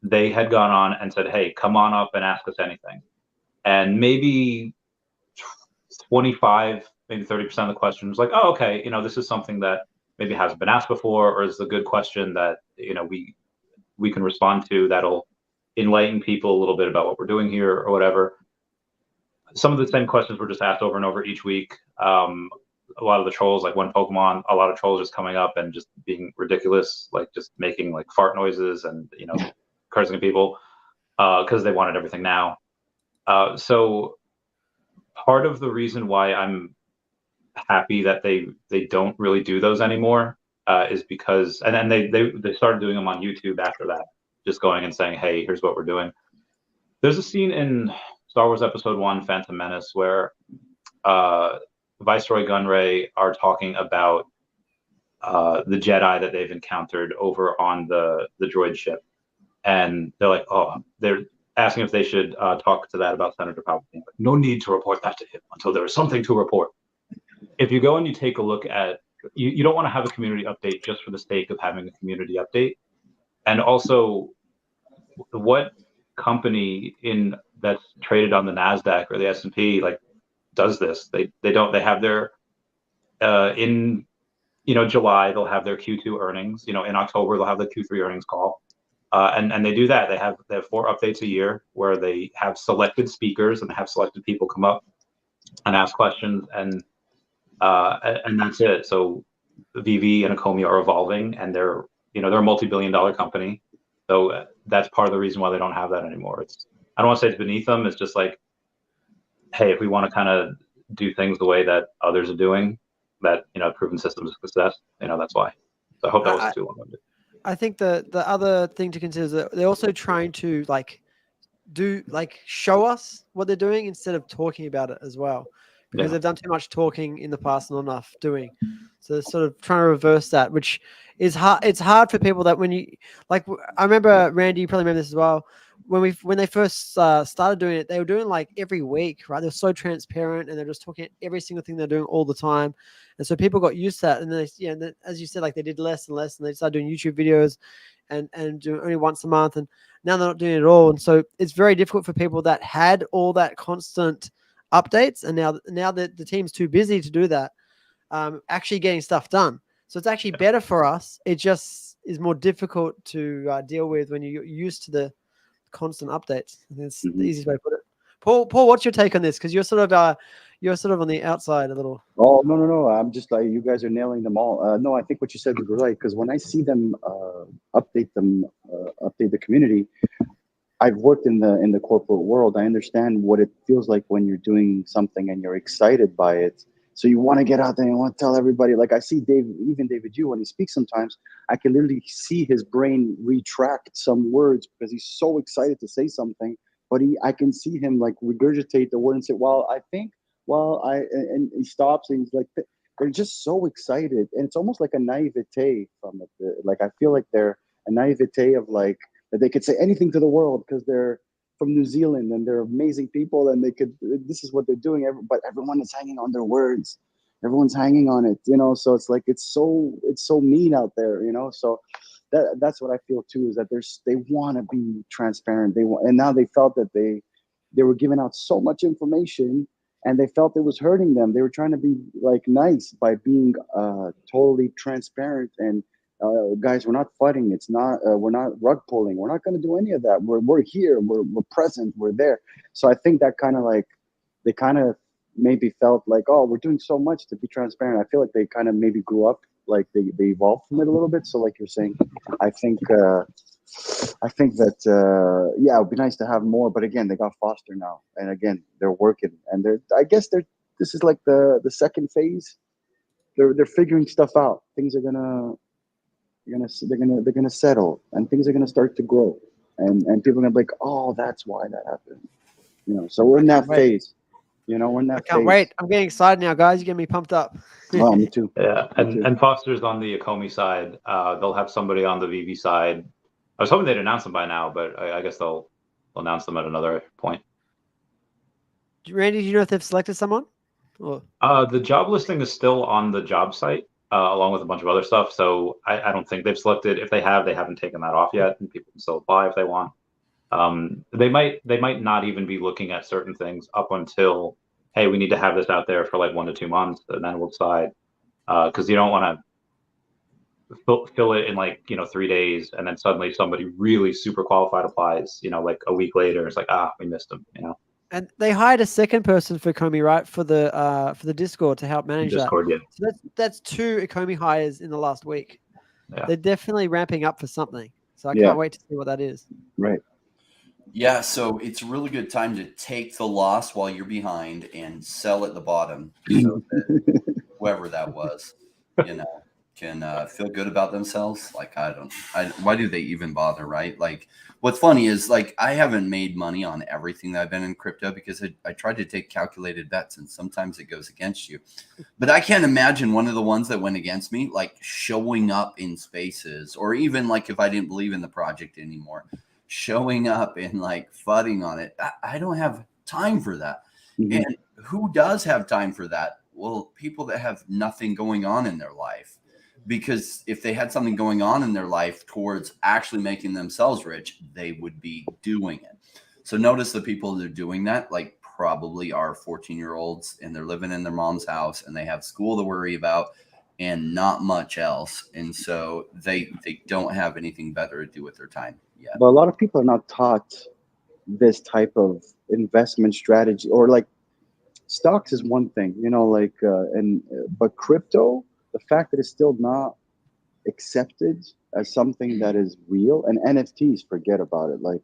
they had gone on and said, hey, come on up and ask us anything. And maybe 25, maybe 30% of the questions like, oh, okay, you know, this is something that maybe hasn't been asked before, or is a good question that, you know, we can respond to that'll enlighten people a little bit about what we're doing here or whatever. Some of the same questions were just asked over and over each week. A lot of the trolls, like one Pokemon, a lot of trolls just coming up and just being ridiculous, like just making like fart noises and, you know, cursing at people because they wanted everything now. So part of the reason why I'm happy that they don't really do those anymore is because, and then they started doing them on YouTube after that, just going and saying, hey, here's what we're doing. There's a scene in Star Wars Episode 1, Phantom Menace, where Viceroy Gunray are talking about the Jedi that they've encountered over on the droid ship. And they're like, oh, they're asking if they should talk to that about Senator Palpatine. But no need to report that to him until there is something to report. If you go and you take a look at, you don't want to have a community update just for the sake of having a community update. And also, what company that's traded on the NASDAQ or the S&P like does this? They don't. They have their in, you know, July they'll have their Q2 earnings. You know, in October they'll have the Q3 earnings call. And they do that. They have 4 updates a year where they have selected speakers and have selected people come up and ask questions, and that's it. So VeVe and Ecomi are evolving, and they're a multi-billion-dollar company. So that's part of the reason why they don't have that anymore. I don't want to say it's beneath them. It's just like, hey, if we want to kind of do things the way that others are doing, that, you know, proven systems of success, you know, that's why. So I hope that wasn't too long-winded. I think the other thing to consider is that they're also trying to show us what they're doing instead of talking about it as well, because they've done too much talking in the past and not enough doing. So they're sort of trying to reverse that, which is hard. It's hard for people that when you like. I remember, Randy, you probably remember this as well. When they first started doing it, they were doing like every week, right? They're so transparent and they're just talking every single thing they're doing all the time. And so people got used to that. And then, as you said, like they did less and less, and they started doing YouTube videos and doing only once a month. And now they're not doing it at all. And so it's very difficult for people that had all that constant updates. And now that the team's too busy to do that, actually getting stuff done. So it's actually better for us. It just is more difficult to deal with when you're used to the constant updates. That's the easiest way to put it. Paul, what's your take on this? Because you're sort of on the outside a little. Oh, no. I'm just like, you guys are nailing them all. No, I think what you said was right, because when I see them update the community, I've worked in the corporate world. I understand what it feels like when you're doing something and you're excited by it. So you want to get out there and you want to tell everybody. Like I see David Yu, when he speaks sometimes, I can literally see his brain retract some words because he's so excited to say something. But I can see him like regurgitate the word and say, and he stops and he's like, they're just so excited. And it's almost like a naivete from it. Like I feel like they're a naivete of like, that they could say anything to the world because they're from New Zealand and they're amazing people and this is what they're doing. But everyone is hanging on their words. Everyone's hanging on it, you know? So it's like, it's so mean out there, you know? So that's what I feel too, is that they want to be transparent. And now they felt that they were giving out so much information and they felt it was hurting them. They were trying to be like nice by being totally transparent and guys, we're not fighting. It's not. We're not rug pulling. We're not going to do any of that. We're here. We're present. We're there. So I think that kind of like they kind of maybe felt like, oh, we're doing so much to be transparent. I feel like they kind of maybe grew up, like they evolved from it a little bit. So like you're saying, I think that yeah, it would be nice to have more. But again, they got Foster now, and again, they're working, and I guess they're this is like the second phase. They're figuring stuff out. Things are they're gonna settle, and things are gonna start to grow, and people are gonna be like, oh, that's why that happened. You know, so we're in that phase. You know, we're in that I can't phase. wait. I'm getting excited now, guys. You're getting me pumped up. Oh, me too. Yeah, Me too. and Foster's on the Ecomi side. They'll have somebody on the VeVe side. I was hoping they'd announce them by now, but I guess they'll announce them at another point. Randy, do you know if they've selected someone? Or... The job listing is still on the job site, along with a bunch of other stuff. So I don't think they've selected. If they have, they haven't taken that off yet, and people can still apply if they want. They might not even be looking at certain things up until, hey, we need to have this out there for like 1 to 2 months, and then we'll decide. Because you don't want to fill it in like 3 days, and then suddenly somebody really super qualified applies. Like a week later, it's like, we missed them. And they hired a second person for Ecomi, right? For the Discord to help manage Discord, that. yeah. So that's 2 Ecomi hires in the last week. Yeah. They're definitely ramping up for something. So I can't wait to see what that is. Right. Yeah, so it's a really good time to take the loss while you're behind and sell at the bottom, so that whoever that was, can feel good about themselves. Like, why do they even bother, right? Like, what's funny is, like, I haven't made money on everything that I've been in crypto because I tried to take calculated bets, and sometimes it goes against you. But I can't imagine one of the ones that went against me, like showing up in spaces, or even like if I didn't believe in the project anymore, showing up and like fudding on it. I don't have time for that. Mm-hmm. And who does have time for that? Well, people that have nothing going on in their life. Because if they had something going on in their life towards actually making themselves rich, they would be doing it. So notice the people that are doing that, like, probably are 14-year-olds, and they're living in their mom's house, and they have school to worry about and not much else. And so they don't have anything better to do with their time yet. But a lot of people are not taught this type of investment strategy, or like stocks is one thing, but crypto, the fact that it's still not accepted as something that is real, and NFTs, forget about it. Like,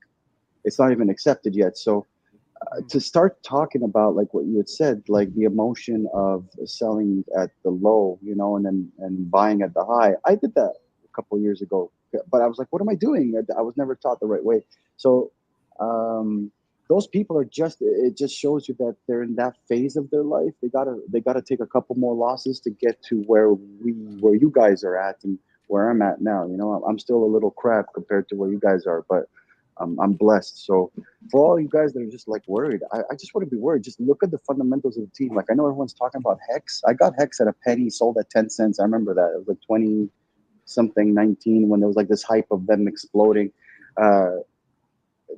it's not even accepted yet. So to start talking about, like what you had said, like the emotion of selling at the low, and buying at the high. I did that a couple of years ago, but I was like, what am I doing? I was never taught the right way. So those people are it just shows you that they're in that phase of their life. They gotta take a couple more losses to get to where you guys are at and where I'm at now. I'm still a little crap compared to where you guys are, but I'm blessed. So for all you guys that are just like worried, I just want to be worried. Just look at the fundamentals of the team. Like, I know everyone's talking about Hex. I got Hex at a penny, sold at 10 cents. I remember that. It was like 20 something, 19, when there was like this hype of them exploding.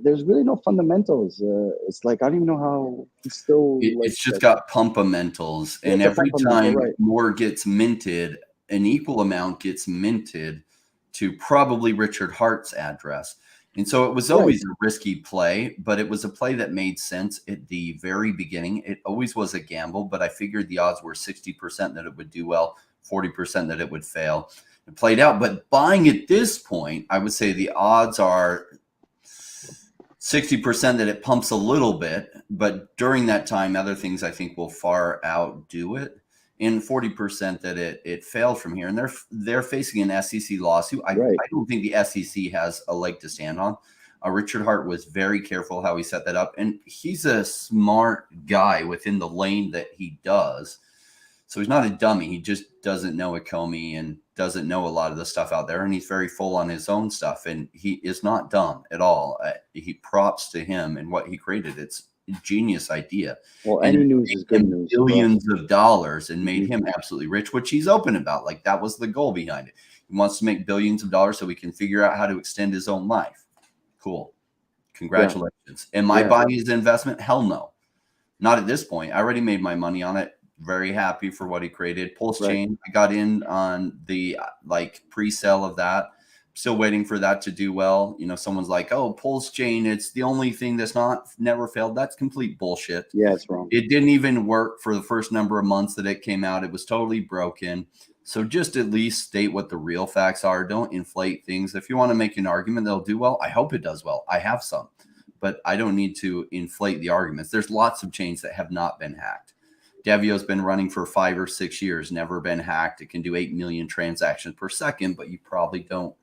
There's really no fundamentals. It's like, I don't even know how it's still. It's just got pumpamentals, and every time more gets minted, an equal amount gets minted to probably Richard Hart's address. And so it was always a risky play, but it was a play that made sense at the very beginning. It always was a gamble, but I figured the odds were 60% that it would do well, 40% that it would fail. It played out, but buying at this point, I would say the odds are 60% that it pumps a little bit, but during that time, other things I think will far outdo it. And 40% that it failed from here. And they're facing an SEC lawsuit. I don't think the SEC has a leg to stand on. Richard Hart was very careful how he set that up. And he's a smart guy within the lane that he does. So he's not a dummy. He just doesn't know Ecomi and doesn't know a lot of the stuff out there. And he's very full on his own stuff. And he is not dumb at all. He props to him and what he created. It's a genius idea. Well, any news is good news. Billions of dollars and made him absolutely rich, which he's open about. Like, that was the goal behind it. He wants to make billions of dollars so he can figure out how to extend his own life. Cool. Congratulations. Am I buying his investment? Hell no. Not at this point. I already made my money on it. Very happy for what he created. Pulse Chain, I got in on the pre-sale of that. Still waiting for that to do well. Someone's like, oh, Pulse Chain, it's the only thing that's never failed. That's complete bullshit. Yeah, it's wrong. It didn't even work for the first number of months that it came out. It was totally broken. So just at least state what the real facts are. Don't inflate things. If you want to make an argument that'll do well, I hope it does well. I have some, but I don't need to inflate the arguments. There's lots of chains that have not been hacked. Devio's been running for 5 or 6 years, never been hacked. It can do 8 million transactions per second, but you probably don't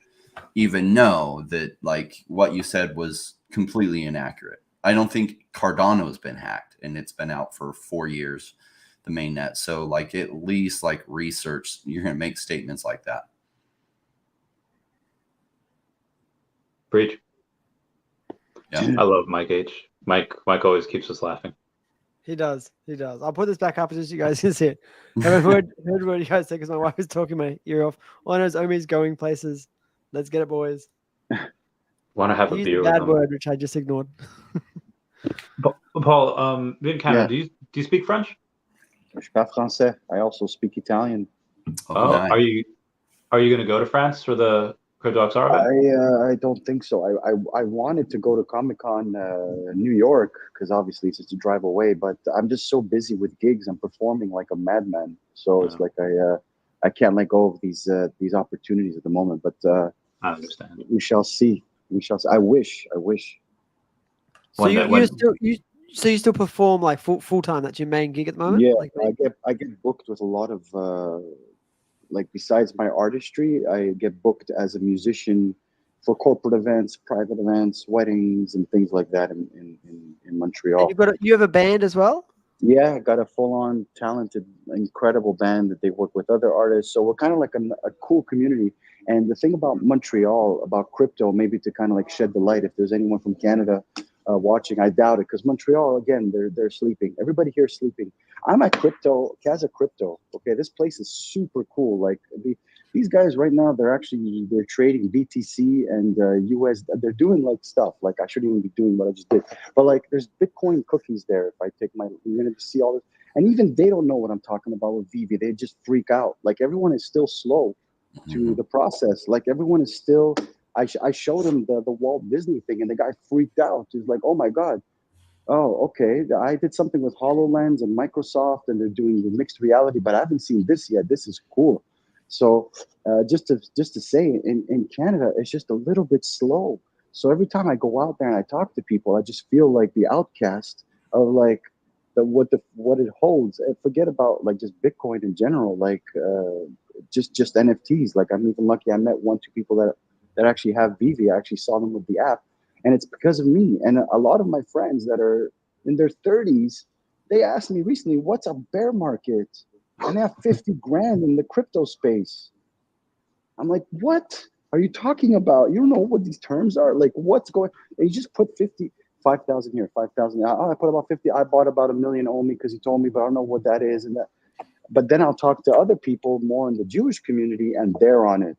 even know that like what you said was completely inaccurate. I don't think Cardano's been hacked, and it's been out for 4 years, the mainnet. So like at least like research, you're going to make statements like that. Preach. Yeah. I love Mike H. Mike always keeps us laughing. He does. He does. I'll put this back up just so you guys can see it. I heard what you guys said because my wife was talking my ear off. All I know is Omi's going places. Let's get it, boys. Want to have a Use beer a with bad him. word, which I just ignored. Paul, in Canada, Yeah. do you speak French? Je parle français. I also speak Italian. Oh, nice. Are you going to go to France for the CryptoXR event? I don't think so. I wanted to go to Comic-Con New York because obviously it's just a drive away, but I'm just so busy with gigs. I'm performing like a madman, so it's like I can't let go of these opportunities at the moment. But I understand. we shall see. We shall see. I wish. So you still perform like full time? That's your main gig at the moment? Yeah, Like, I get booked with a lot of like besides my artistry, I get booked as a musician for corporate events, private events, weddings, and things like that in Montreal. and you have a band as well? Yeah, I got a full-on talented, incredible band that they work with other artists. So we're kind of like a cool community. And the thing about Montreal, about crypto, maybe to kind of like shed the light, if there's anyone from Canada watching, I doubt it, because Montreal, again, they're sleeping. Everybody here is sleeping. I'm at Casa Crypto. Okay, this place is super cool. Like these guys right now, they're trading BTC and US. They're doing like stuff. Like I shouldn't even be doing what I just did. But like there's Bitcoin cookies there. If I take you're gonna see all this. And even they don't know what I'm talking about with VeVe. They just freak out. Like everyone is still slow to the process. Like everyone is still. I showed him the Walt Disney thing, and the guy freaked out. He's like, "Oh my god, oh okay, I did something with HoloLens and Microsoft, and they're doing the mixed reality, but I haven't seen this yet. This is cool." So just to say, in Canada, it's just a little bit slow. So every time I go out there and I talk to people, I just feel like the outcast of like what it holds. And forget about like just Bitcoin in general, like just NFTs. Like I'm even lucky I met 1-2 people that actually have VeVe. I actually saw them with the app, and it's because of me. And a lot of my friends that are in their 30s, they asked me recently, "What's a bear market?" And they have 50 grand in the crypto space. I'm like, "What are you talking about? You don't know what these terms are? Like, what's going?" And you just put 5,000 here, 5,000. Oh, I put about 50. I bought about $1 million Omi because he told me, but I don't know what that is. And that. But then I'll talk to other people more in the Jewish community, and they're on it.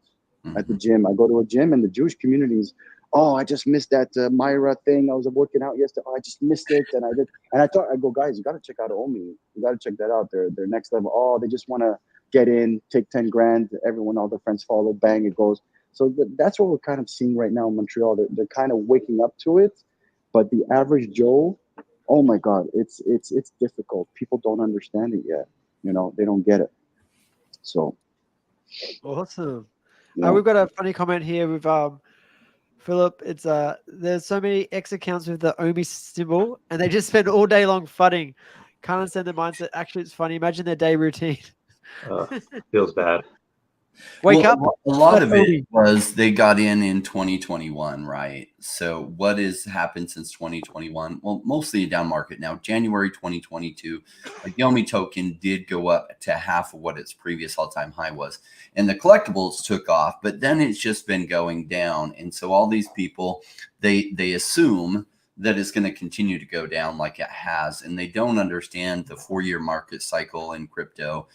At the gym, I go to a gym, and the Jewish communities. Oh, I just missed that Myria thing. I was working out yesterday. Oh, I just missed it, and I did. And I go, guys, you got to check out Omi. You got to check that out. They're next level. Oh, they just want to get in, take 10 grand. Everyone, all their friends follow. Bang, it goes. So that's what we're kind of seeing right now in Montreal. They're kind of waking up to it, but the average Joe, oh my God, it's difficult. People don't understand it yet. You know, they don't get it. So Awesome. yeah. We've got a funny comment here with Philip. It's there's so many X accounts with the Omi symbol, and they just spend all day long fudding. Can't understand the mindset. Actually, it's funny. Imagine their day routine. Feels bad. Wake up. A lot of it was they got in 2021, right? So what has happened since 2021? Well, mostly a down market. Now, January 2022, the Omi token did go up to half of what its previous all-time high was. And the collectibles took off, but then it's just been going down. And so all these people, they assume that it's going to continue to go down like it has. And they don't understand the 4-year market cycle in crypto.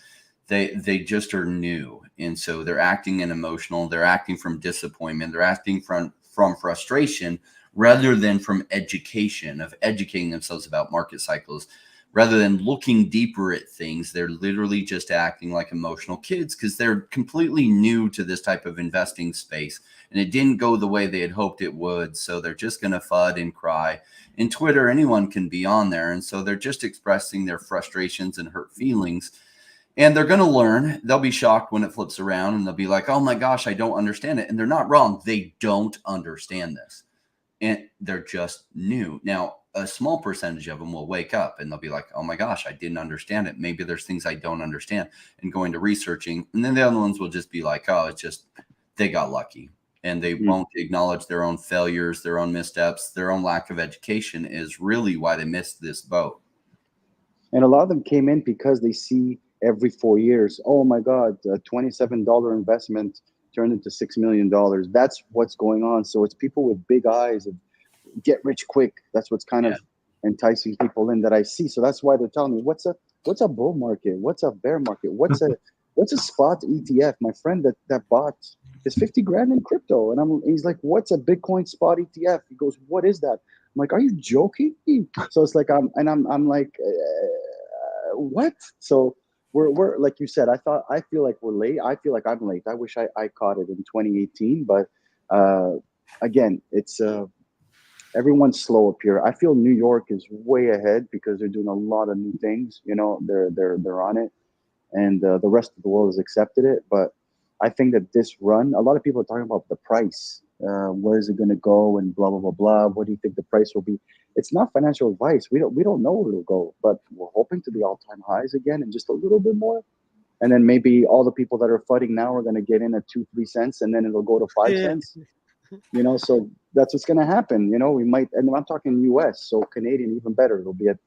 They just are new. And so they're acting in emotional, they're acting from disappointment, they're acting from frustration rather than from education, of educating themselves about market cycles. Rather than looking deeper at things, they're literally just acting like emotional kids because they're completely new to this type of investing space. And it didn't go the way they had hoped it would. So they're just going to FUD and cry. In Twitter, anyone can be on there. And so they're just expressing their frustrations and hurt feelings. And they're going to learn. They'll be shocked when it flips around and they'll be like, oh my gosh, I don't understand it. And they're not wrong. They don't understand this. And they're just new. Now, a small percentage of them will wake up and they'll be like, oh my gosh, I didn't understand it. Maybe there's things I don't understand, and going to researching. And then the other ones will just be like, oh, it's just, they got lucky, and they won't acknowledge their own failures, their own missteps, their own lack of education is really why they missed this boat. And a lot of them came in because they see every 4 years, oh my God, a $27 investment turned into $6 million. That's what's going on. So it's people with big eyes and get rich quick. That's what's kind of enticing people in that I see. So that's why they're telling me, what's a bull market? What's a bear market? What's a spot ETF? My friend that bought his 50 grand in crypto. And he's like, what's a Bitcoin spot ETF? He goes, what is that? I'm like, are you joking? So it's like, I'm like, what? So we're like you said, I feel like we're late. I feel like I'm late. I wish I caught it in 2018, but again, it's everyone's slow up here. I feel New York is way ahead because they're doing a lot of new things. You know, they're on it, and the rest of the world has accepted it. But I think that this run, a lot of people are talking about the price. Where is it going to go, and blah blah blah blah. What do you think the price will be? It's not financial advice. We don't know where it'll go, but we're hoping to the all-time highs again and just a little bit more. And then maybe all the people that are flooding now are going to get in at 2-3 cents, and then it'll go to 5 cents. You know, so that's what's going to happen. You know, we might, and I'm talking U.S., so Canadian even better. It'll be at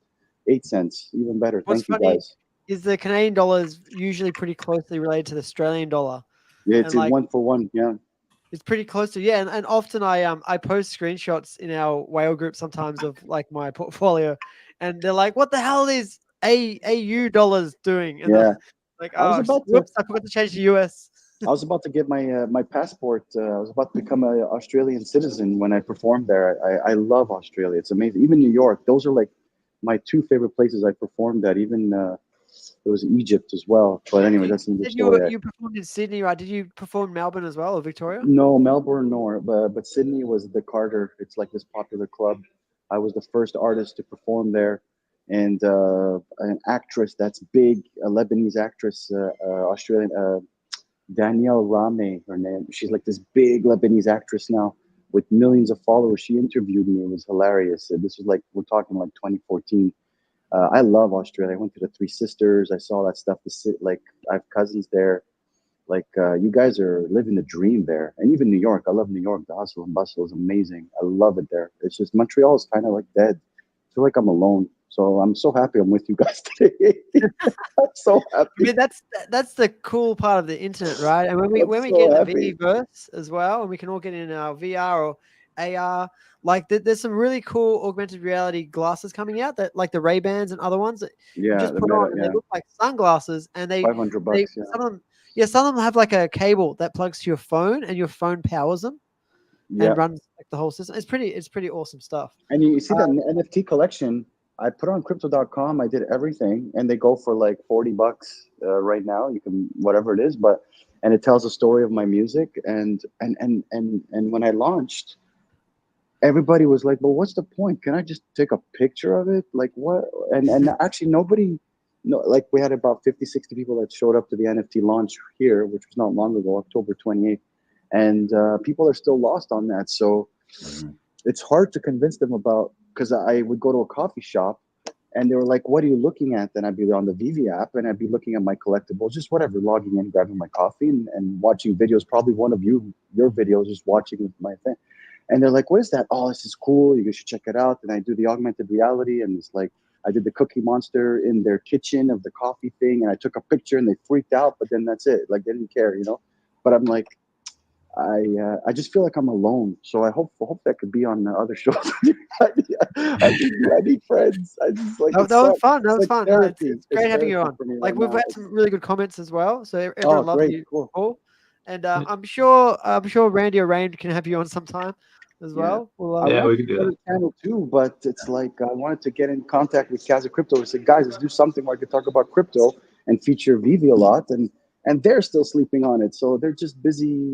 8 cents, even better. What's Thank funny you guys. is the Canadian dollar is usually pretty closely related to the Australian dollar. Yeah, it's like, 1 for 1. Yeah. It's pretty close to, and often I post screenshots in our whale group sometimes of like my portfolio, and they're like, what the hell is AU dollars doing? And like, I forgot to change to US. I was about to get my passport. I was about to become an Australian citizen when I performed there. I love Australia. It's amazing. Even New York. Those are like my 2 favorite places I performed at. Even it was Egypt as well. But anyway, that's another story. You performed in Sydney, right? Did you perform in Melbourne as well, or Victoria? No, Melbourne nor, but Sydney was the Carter. It's like this popular club. I was the first artist to perform there, and an actress that's big, a Lebanese actress, Australian, Danielle Rame, her name. She's like this big Lebanese actress now with millions of followers. She interviewed me. It was hilarious. This was like, we're talking like 2014. I love Australia. I went to the Three Sisters. I saw that stuff. Like, I have cousins there. Like, you guys are living the dream there. And even New York. I love New York. The hustle and bustle is amazing. I love it there. It's just Montreal is kind of like dead. I feel like I'm alone. So I'm so happy I'm with you guys today. I'm so happy. I mean, that's the cool part of the internet, right? And when we get in the VeVeverse as well, and we can all get in our VR or AR, like there's some really cool augmented reality glasses coming out that, like the Ray-Bans and other ones that you just put on, and they look like sunglasses, and they $500. Some of them have like a cable that plugs to your phone, and your phone powers them and runs like the whole system. It's pretty awesome stuff. And you see that NFT collection. I put on crypto.com. I did everything, and they go for like $40 right now. You can, whatever it is, and it tells a story of my music. And when I launched, everybody was like, "Well, what's the point? Can I just take a picture of it? Like what?" And actually, like we had about 50, 60 people that showed up to the NFT launch here, which was not long ago, October 28th, and people are still lost on that. So it's hard to convince them about. Because I would go to a coffee shop and they were like, what are you looking at? Then I'd be on the VeVe app and I'd be looking at my collectibles, just whatever, logging in, grabbing my coffee and watching videos, probably one of your videos, just watching my thing. And they're like, what is that? Oh, this is cool. You should check it out. And I do the augmented reality. And it's like, I did the Cookie Monster in their kitchen of the coffee thing. And I took a picture and they freaked out, but then that's it. Like, they didn't care, you know? But I'm like, I just feel like I'm alone, so I hope that could be on the other shows. I need friends. I just like that was fun. That was fun. It's great having you on. Like we've had some really good comments as well, so everyone loves you. Cool. And I'm sure Randy or Rain can have you on sometime as well. Yeah, we can do that. Channel too, but it's like I wanted to get in contact with Casa Crypto. I said, guys, let's do something where I could talk about crypto and feature VeVe a lot, and they're still sleeping on it. So they're just busy.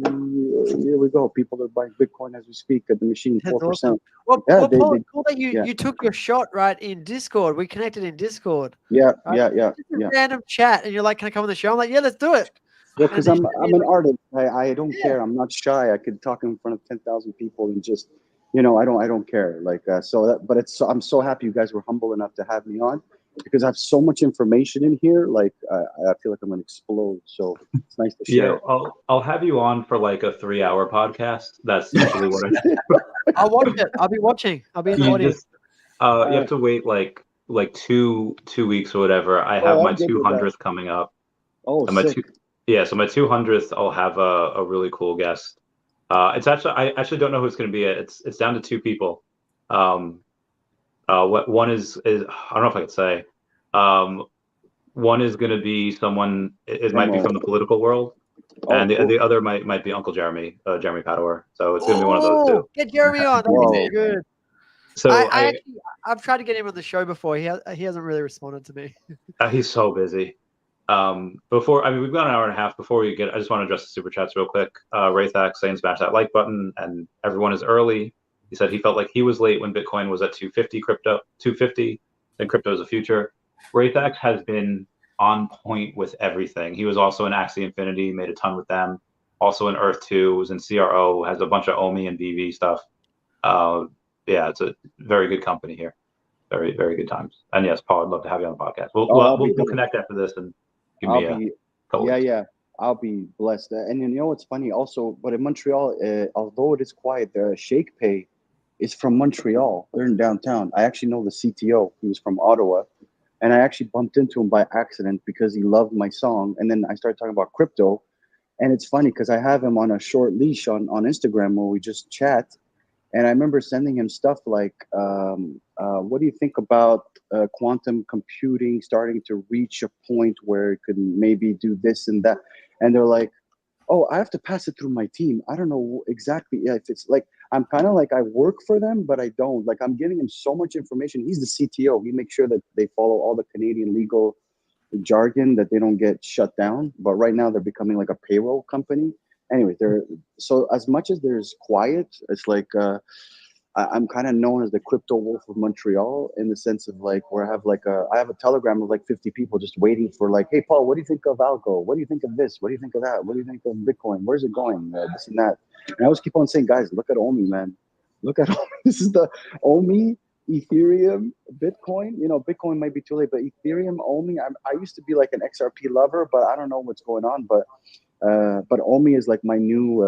Here we go. People are buying Bitcoin as we speak at the machine, 4%. Awesome. Well, Paul, cool that you took your shot right in Discord. We connected in Discord. Yeah. Random chat, and you're like, can I come on the show? I'm like, yeah, let's do it. Yeah, because I'm an artist. I don't care. I'm not shy. I could talk in front of 10,000 people and just you know, I don't care. Like, I'm so happy you guys were humble enough to have me on, because I have so much information in here. Like, I feel like I'm gonna explode. So it's nice to Yeah, share. I'll have you on for like a 3-hour podcast. That's usually what I do. I'll watch it. I'll be watching. I'll be in the You audience. just you have to wait like two weeks or whatever. I have my I'm good with that. 200th coming up. Oh, And my sick. so my 200th, I'll have a really cool guest. It's actually I actually don't know who it's going to be. It's down to 2 people. What one is I don't know if I could say. One is going to be someone. It might be from the political world, and cool. the other might be Uncle Jeremy, Jeremy Pador. So it's going to be one of those two. Get Jeremy on. That'd be so good. So I've tried to get him on the show before. He hasn't really responded to me. He's so busy. Before, I mean, we've got an hour and a half. Before we get, I just want to address the super chats real quick. Raythax saying smash that like button, and everyone is early. He said he felt like he was late when Bitcoin was at 250 crypto, 250, then crypto is the future. Raythax has been on point with everything. He was also in Axie Infinity, made a ton with them. Also in Earth 2, was in CRO, has a bunch of OMI and VeVe stuff. Yeah, it's a very good company here. Very, very good times. And yes, Paul, I'd love to have you on the podcast. We'll connect after this and give me a couple weeks. Yeah, I'll be blessed. And you know what's funny also, but in Montreal, although it is quiet, the Shake Pay is from Montreal. They're in downtown. I actually know the CTO. He was from Ottawa. And I actually bumped into him by accident because he loved my song. And then I started talking about crypto. And it's funny because I have him on a short leash on Instagram where we just chat. And I remember sending him stuff like, what do you think about quantum computing starting to reach a point where it could maybe do this and that? And they're like, oh, I have to pass it through my team. I don't know exactly if it's like, I'm kind of like, I work for them, but I don't. Like, I'm giving him so much information. He's the CTO. He makes sure that they follow all the Canadian legal jargon, that they don't get shut down. But right now they're becoming like a payroll company. Anyway, so as much as there's quiet, it's like I'm kind of known as the crypto wolf of Montreal, in the sense of like where I have a telegram of like 50 people just waiting for like, hey Paul, what do you think of Algo? What do you think of this? What do you think of that? What do you think of Bitcoin? Where's it going? This and that. And I always keep on saying, guys, look at OMI, man. Look at OMI. This is the OMI, Ethereum, Bitcoin. You know, Bitcoin might be too late, but Ethereum, OMI. I used to be like an XRP lover, but I don't know what's going on. But OMI is like my new.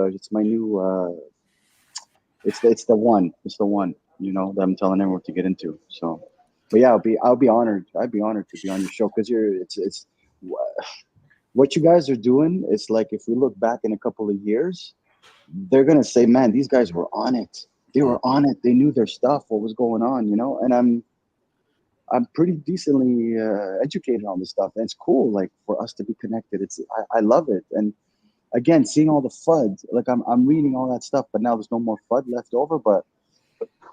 It's the one. It's the one. You know, that I'm telling everyone to get into. So, but yeah, I'll be honored. I'd be honored to be on your show because it's what you guys are doing. It's like if we look back in a couple of years, they're gonna say, man, these guys were on it. They were on it. They knew their stuff. What was going on? You know, and I'm pretty decently educated on this stuff, and it's cool. Like for us to be connected, I love it. And again, seeing all the FUD, like I'm reading all that stuff, but now there's no more FUD left over. But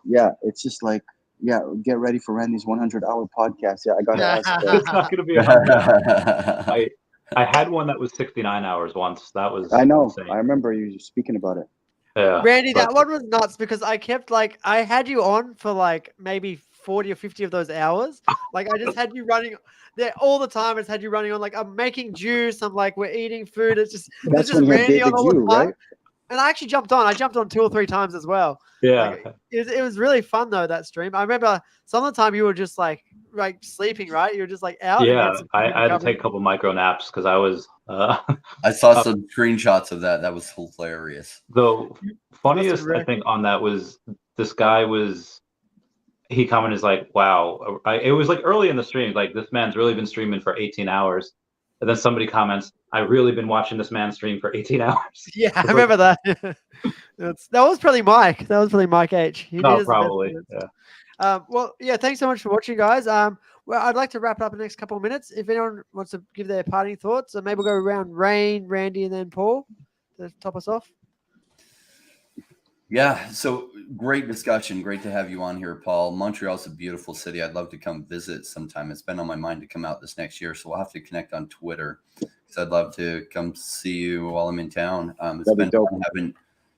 yeah, it's just like, yeah, get ready for Randy's 100-hour podcast. Yeah, I gotta ask. It's not going to be 100. I had one that was 69 hours once. That was I know. insane. I remember you speaking about it. Yeah, Randy, that one was nuts because I kept like I had you on for like maybe 40 or 50 of those hours. Like I just had you running there all the time. I just had you running on like I'm making juice. I'm like we're eating food. It's just That's when you had David Yu, right? And I actually jumped on. I jumped on 2 or 3 times as well. yeah. Like, it was really fun though, that stream. I remember some of the time you were just like sleeping, right? You were just like out. Yeah, I had to take a couple micro naps because I was. I saw some screenshots of that. That was hilarious. The funniest I think on that was this guy he commented like, wow, it was like early in the stream, like this man's really been streaming for 18 hours. And then somebody comments, I've really been watching this man stream for 18 hours. Yeah, I remember that. That was probably Mike. That was probably Mike H. No, probably. Yeah. Well, yeah, thanks so much for watching, guys. Well, I'd like to wrap up in the next couple of minutes. If anyone wants to give their parting thoughts, so maybe we'll go around Rain, Randy, and then Paul to top us off. Yeah, so great discussion. Great to have you on here, Paul. Montreal's a beautiful city. I'd love to come visit sometime. It's been on my mind to come out this next year, so we'll have to connect on Twitter because I'd love to come see you while I'm in town. It's been fun having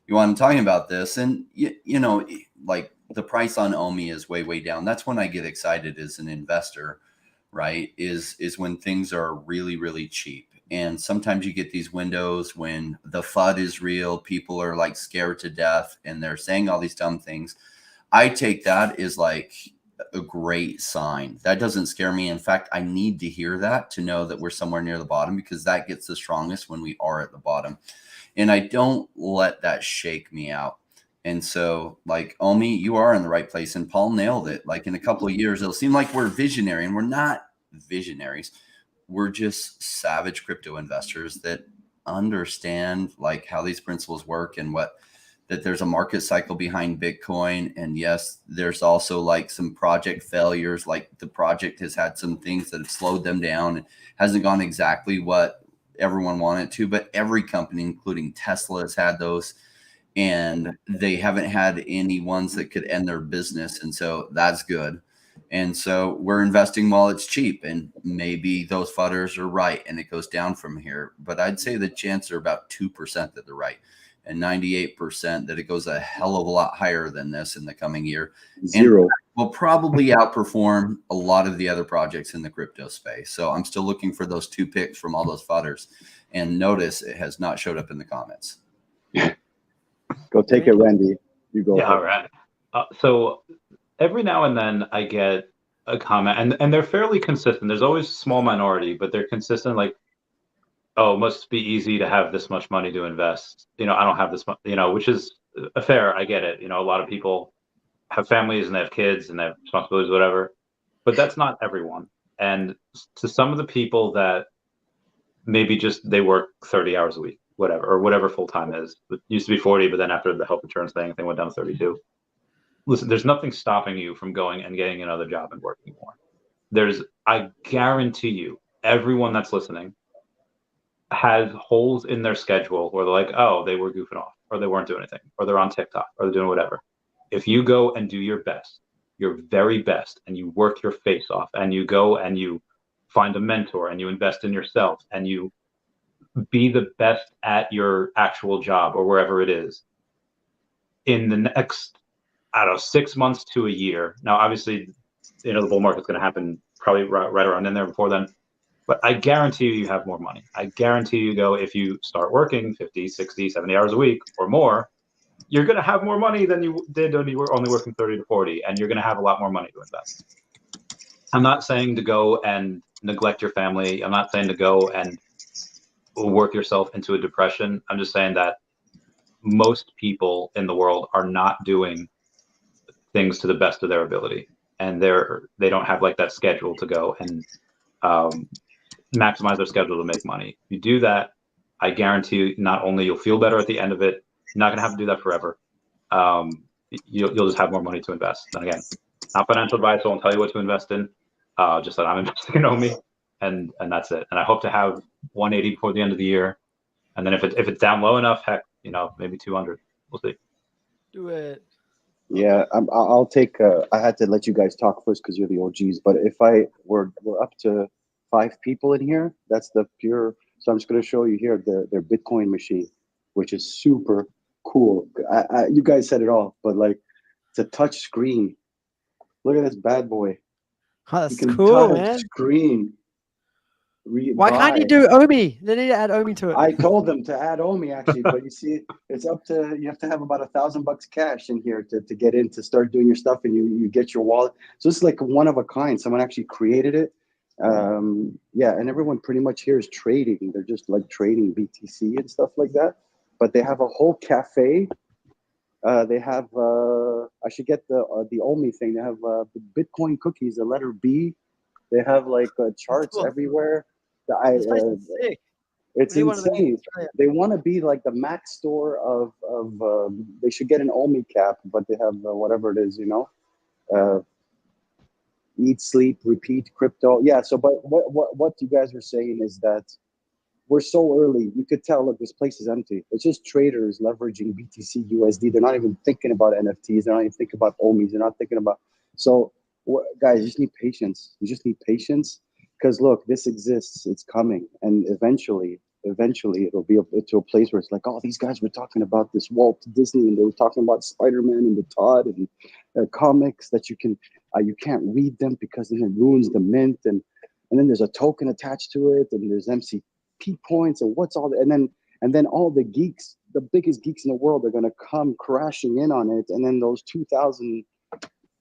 you on talking about this. And, you know, like the price on OMI is way, way down. That's when I get excited as an investor, right, is when things are really, really cheap. And sometimes you get these windows when the FUD is real, people are like scared to death and they're saying all these dumb things. I take that as like a great sign. That doesn't scare me. In fact, I need to hear that to know that we're somewhere near the bottom, because that gets the strongest when we are at the bottom. And I don't let that shake me out. And so, like, Omi, you are in the right place, and Paul nailed it. Like, in a couple of years, it'll seem like we're visionary, and we're not visionaries. We're just savage crypto investors that understand like how these principles work, and that there's a market cycle behind Bitcoin. And yes, there's also like some project failures. Like, the project has had some things that have slowed them down. It hasn't gone exactly what everyone wanted to, but every company, including Tesla, has had those, and they haven't had any ones that could end their business. And so that's good. And so we're investing while it's cheap, and maybe those fudders are right and it goes down from here. But I'd say the chances are about 2% that they're right, and 98% that it goes a hell of a lot higher than this in the coming year. Zero. And will probably outperform a lot of the other projects in the crypto space. So I'm still looking for those 2 picks from all those fudders. And notice it has not showed up in the comments. Go take it, Randy. You go. Yeah, all right. So every now and then I get a comment, and they're fairly consistent. There's always a small minority, but they're consistent. Like, oh, it must be easy to have this much money to invest. I don't have this much, which is fair. I get it. A lot of people have families and they have kids and they have responsibilities, whatever. But that's not everyone. And to some of the people that maybe just they work 30 hours a week, whatever full-time is. It used to be 40, but then after the health insurance thing went down to 32. Listen, there's nothing stopping you from going and getting another job and working more. I guarantee you, everyone that's listening has holes in their schedule where they're like, oh, they were goofing off, or they weren't doing anything, or they're on TikTok, or they're doing whatever. If you go and do your best, your very best, and you work your face off, and you go and you find a mentor, and you invest in yourself, and you be the best at your actual job or wherever it is, in the next, 6 months to a year. Now, obviously, the bull market's going to happen probably right around in there before then. But I guarantee you have more money. I guarantee you if you start working 50, 60, 70 hours a week or more, you're going to have more money than you did when you were only working 30 to 40, and you're going to have a lot more money to invest. I'm not saying to go and neglect your family. I'm not saying to go and work yourself into a depression. I'm just saying that most people in the world are not doing things to the best of their ability, and they don't have like that schedule to go and maximize their schedule to make money. If you do that, I guarantee you, not only you'll feel better at the end of it, you're not going to have to do that forever. You'll just have more money to invest. And again, not financial advice. I won't tell you what to invest in. Just that I'm investing in Omi, and that's it. And I hope to have 180 before the end of the year. And then if it's down low enough, heck, maybe 200. We'll see. Do it. Yeah, I'll take. I had to let you guys talk first because you're the OGs. But if we're up to 5 people in here, that's the pure. So I'm just going to show you here their Bitcoin machine, which is super cool. You guys said it all, but like, it's a touch screen. Look at this bad boy. Oh, that's cool, man. Screen. Why can't you do Omi? They need to add Omi to it. I told them to add Omi actually, but you see, it's up to, you have to have about $1,000 cash in here to get in to start doing your stuff, and you get your wallet. So it's like one of a kind. Someone actually created it. Yeah, and everyone pretty much here is trading. They're just like trading BTC and stuff like that. But they have a whole cafe. They have I should get the Omi thing. They have Bitcoin cookies, the letter B. They have like charts everywhere. It's insane. They want to be like the Mac store of they should get an Omi cap, but they have whatever it is, eat, sleep, repeat, crypto. Yeah. So, but what you guys are saying is that we're so early. You could tell, look, this place is empty. It's just traders leveraging BTC USD. They're not even thinking about NFTs. They're not even thinking about Omis. They're not thinking about. So, guys, you just need patience. You just need patience. Because look, this exists, it's coming, and eventually it'll be to a place where it's like, oh, these guys were talking about this Walt Disney, and they were talking about Spider-Man and the Todd and comics that you can't read them because then it ruins the mint, and then there's a token attached to it, and there's MC peak points and what's all the, and then all the geeks, the biggest geeks in the world, are going to come crashing in on it, and then those 2,000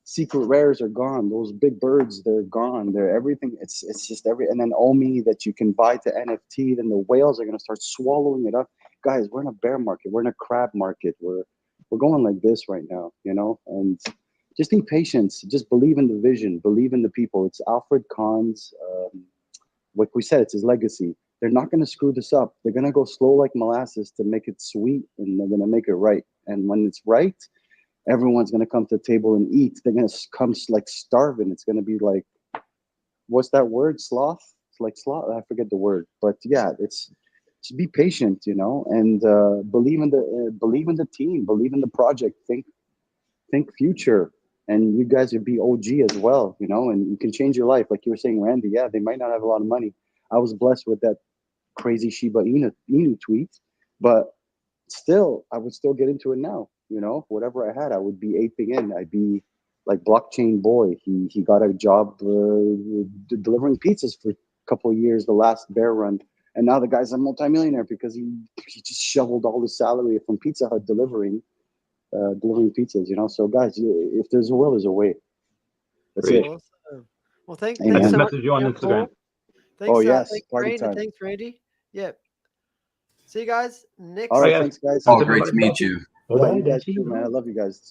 secret rares are gone. Those big birds, they're gone. They're everything. It's just and then Omi that you can buy to NFT. Then the whales are going to start swallowing it up. Guys, we're in a bear market. We're in a crab market. We're going like this right now, you know. And just be patient. Just believe in the vision. Believe in the people. It's Alfred Kahn's. Like we said, it's his legacy. They're not going to screw this up. They're going to go slow like molasses to make it sweet, and they're going to make it right. And when it's right, everyone's going to come to the table and eat. They're going to come like starving. It's going to be like, what's that word? Sloth? It's like sloth. I forget the word, but yeah, it's just be patient, you know, and believe in the team, believe in the project, think future, and you guys would be OG as well, you know, and you can change your life. Like you were saying, Randy, yeah, they might not have a lot of money. I was blessed with that crazy Shiba Inu tweet, but still, I would still get into it now. You know, whatever I had, I would be aping in. I'd be like Blockchain Boy. He got a job delivering pizzas for a couple of years, the last bear run, and now the guy's a multimillionaire because he just shoveled all his salary from Pizza Hut delivering pizzas. You know, so guys, if there's a will, there's a way. That's Great. it. Awesome. Well, thanks I just so much messaged you on for your Instagram. call. Thanks, Oh yes, thanks, party Rain, time. and thanks, Randy. Yep. See you guys next. All right, Bye, guys. thanks guys. Oh, great to meet you. Yeah, you guys too, man. I love you guys.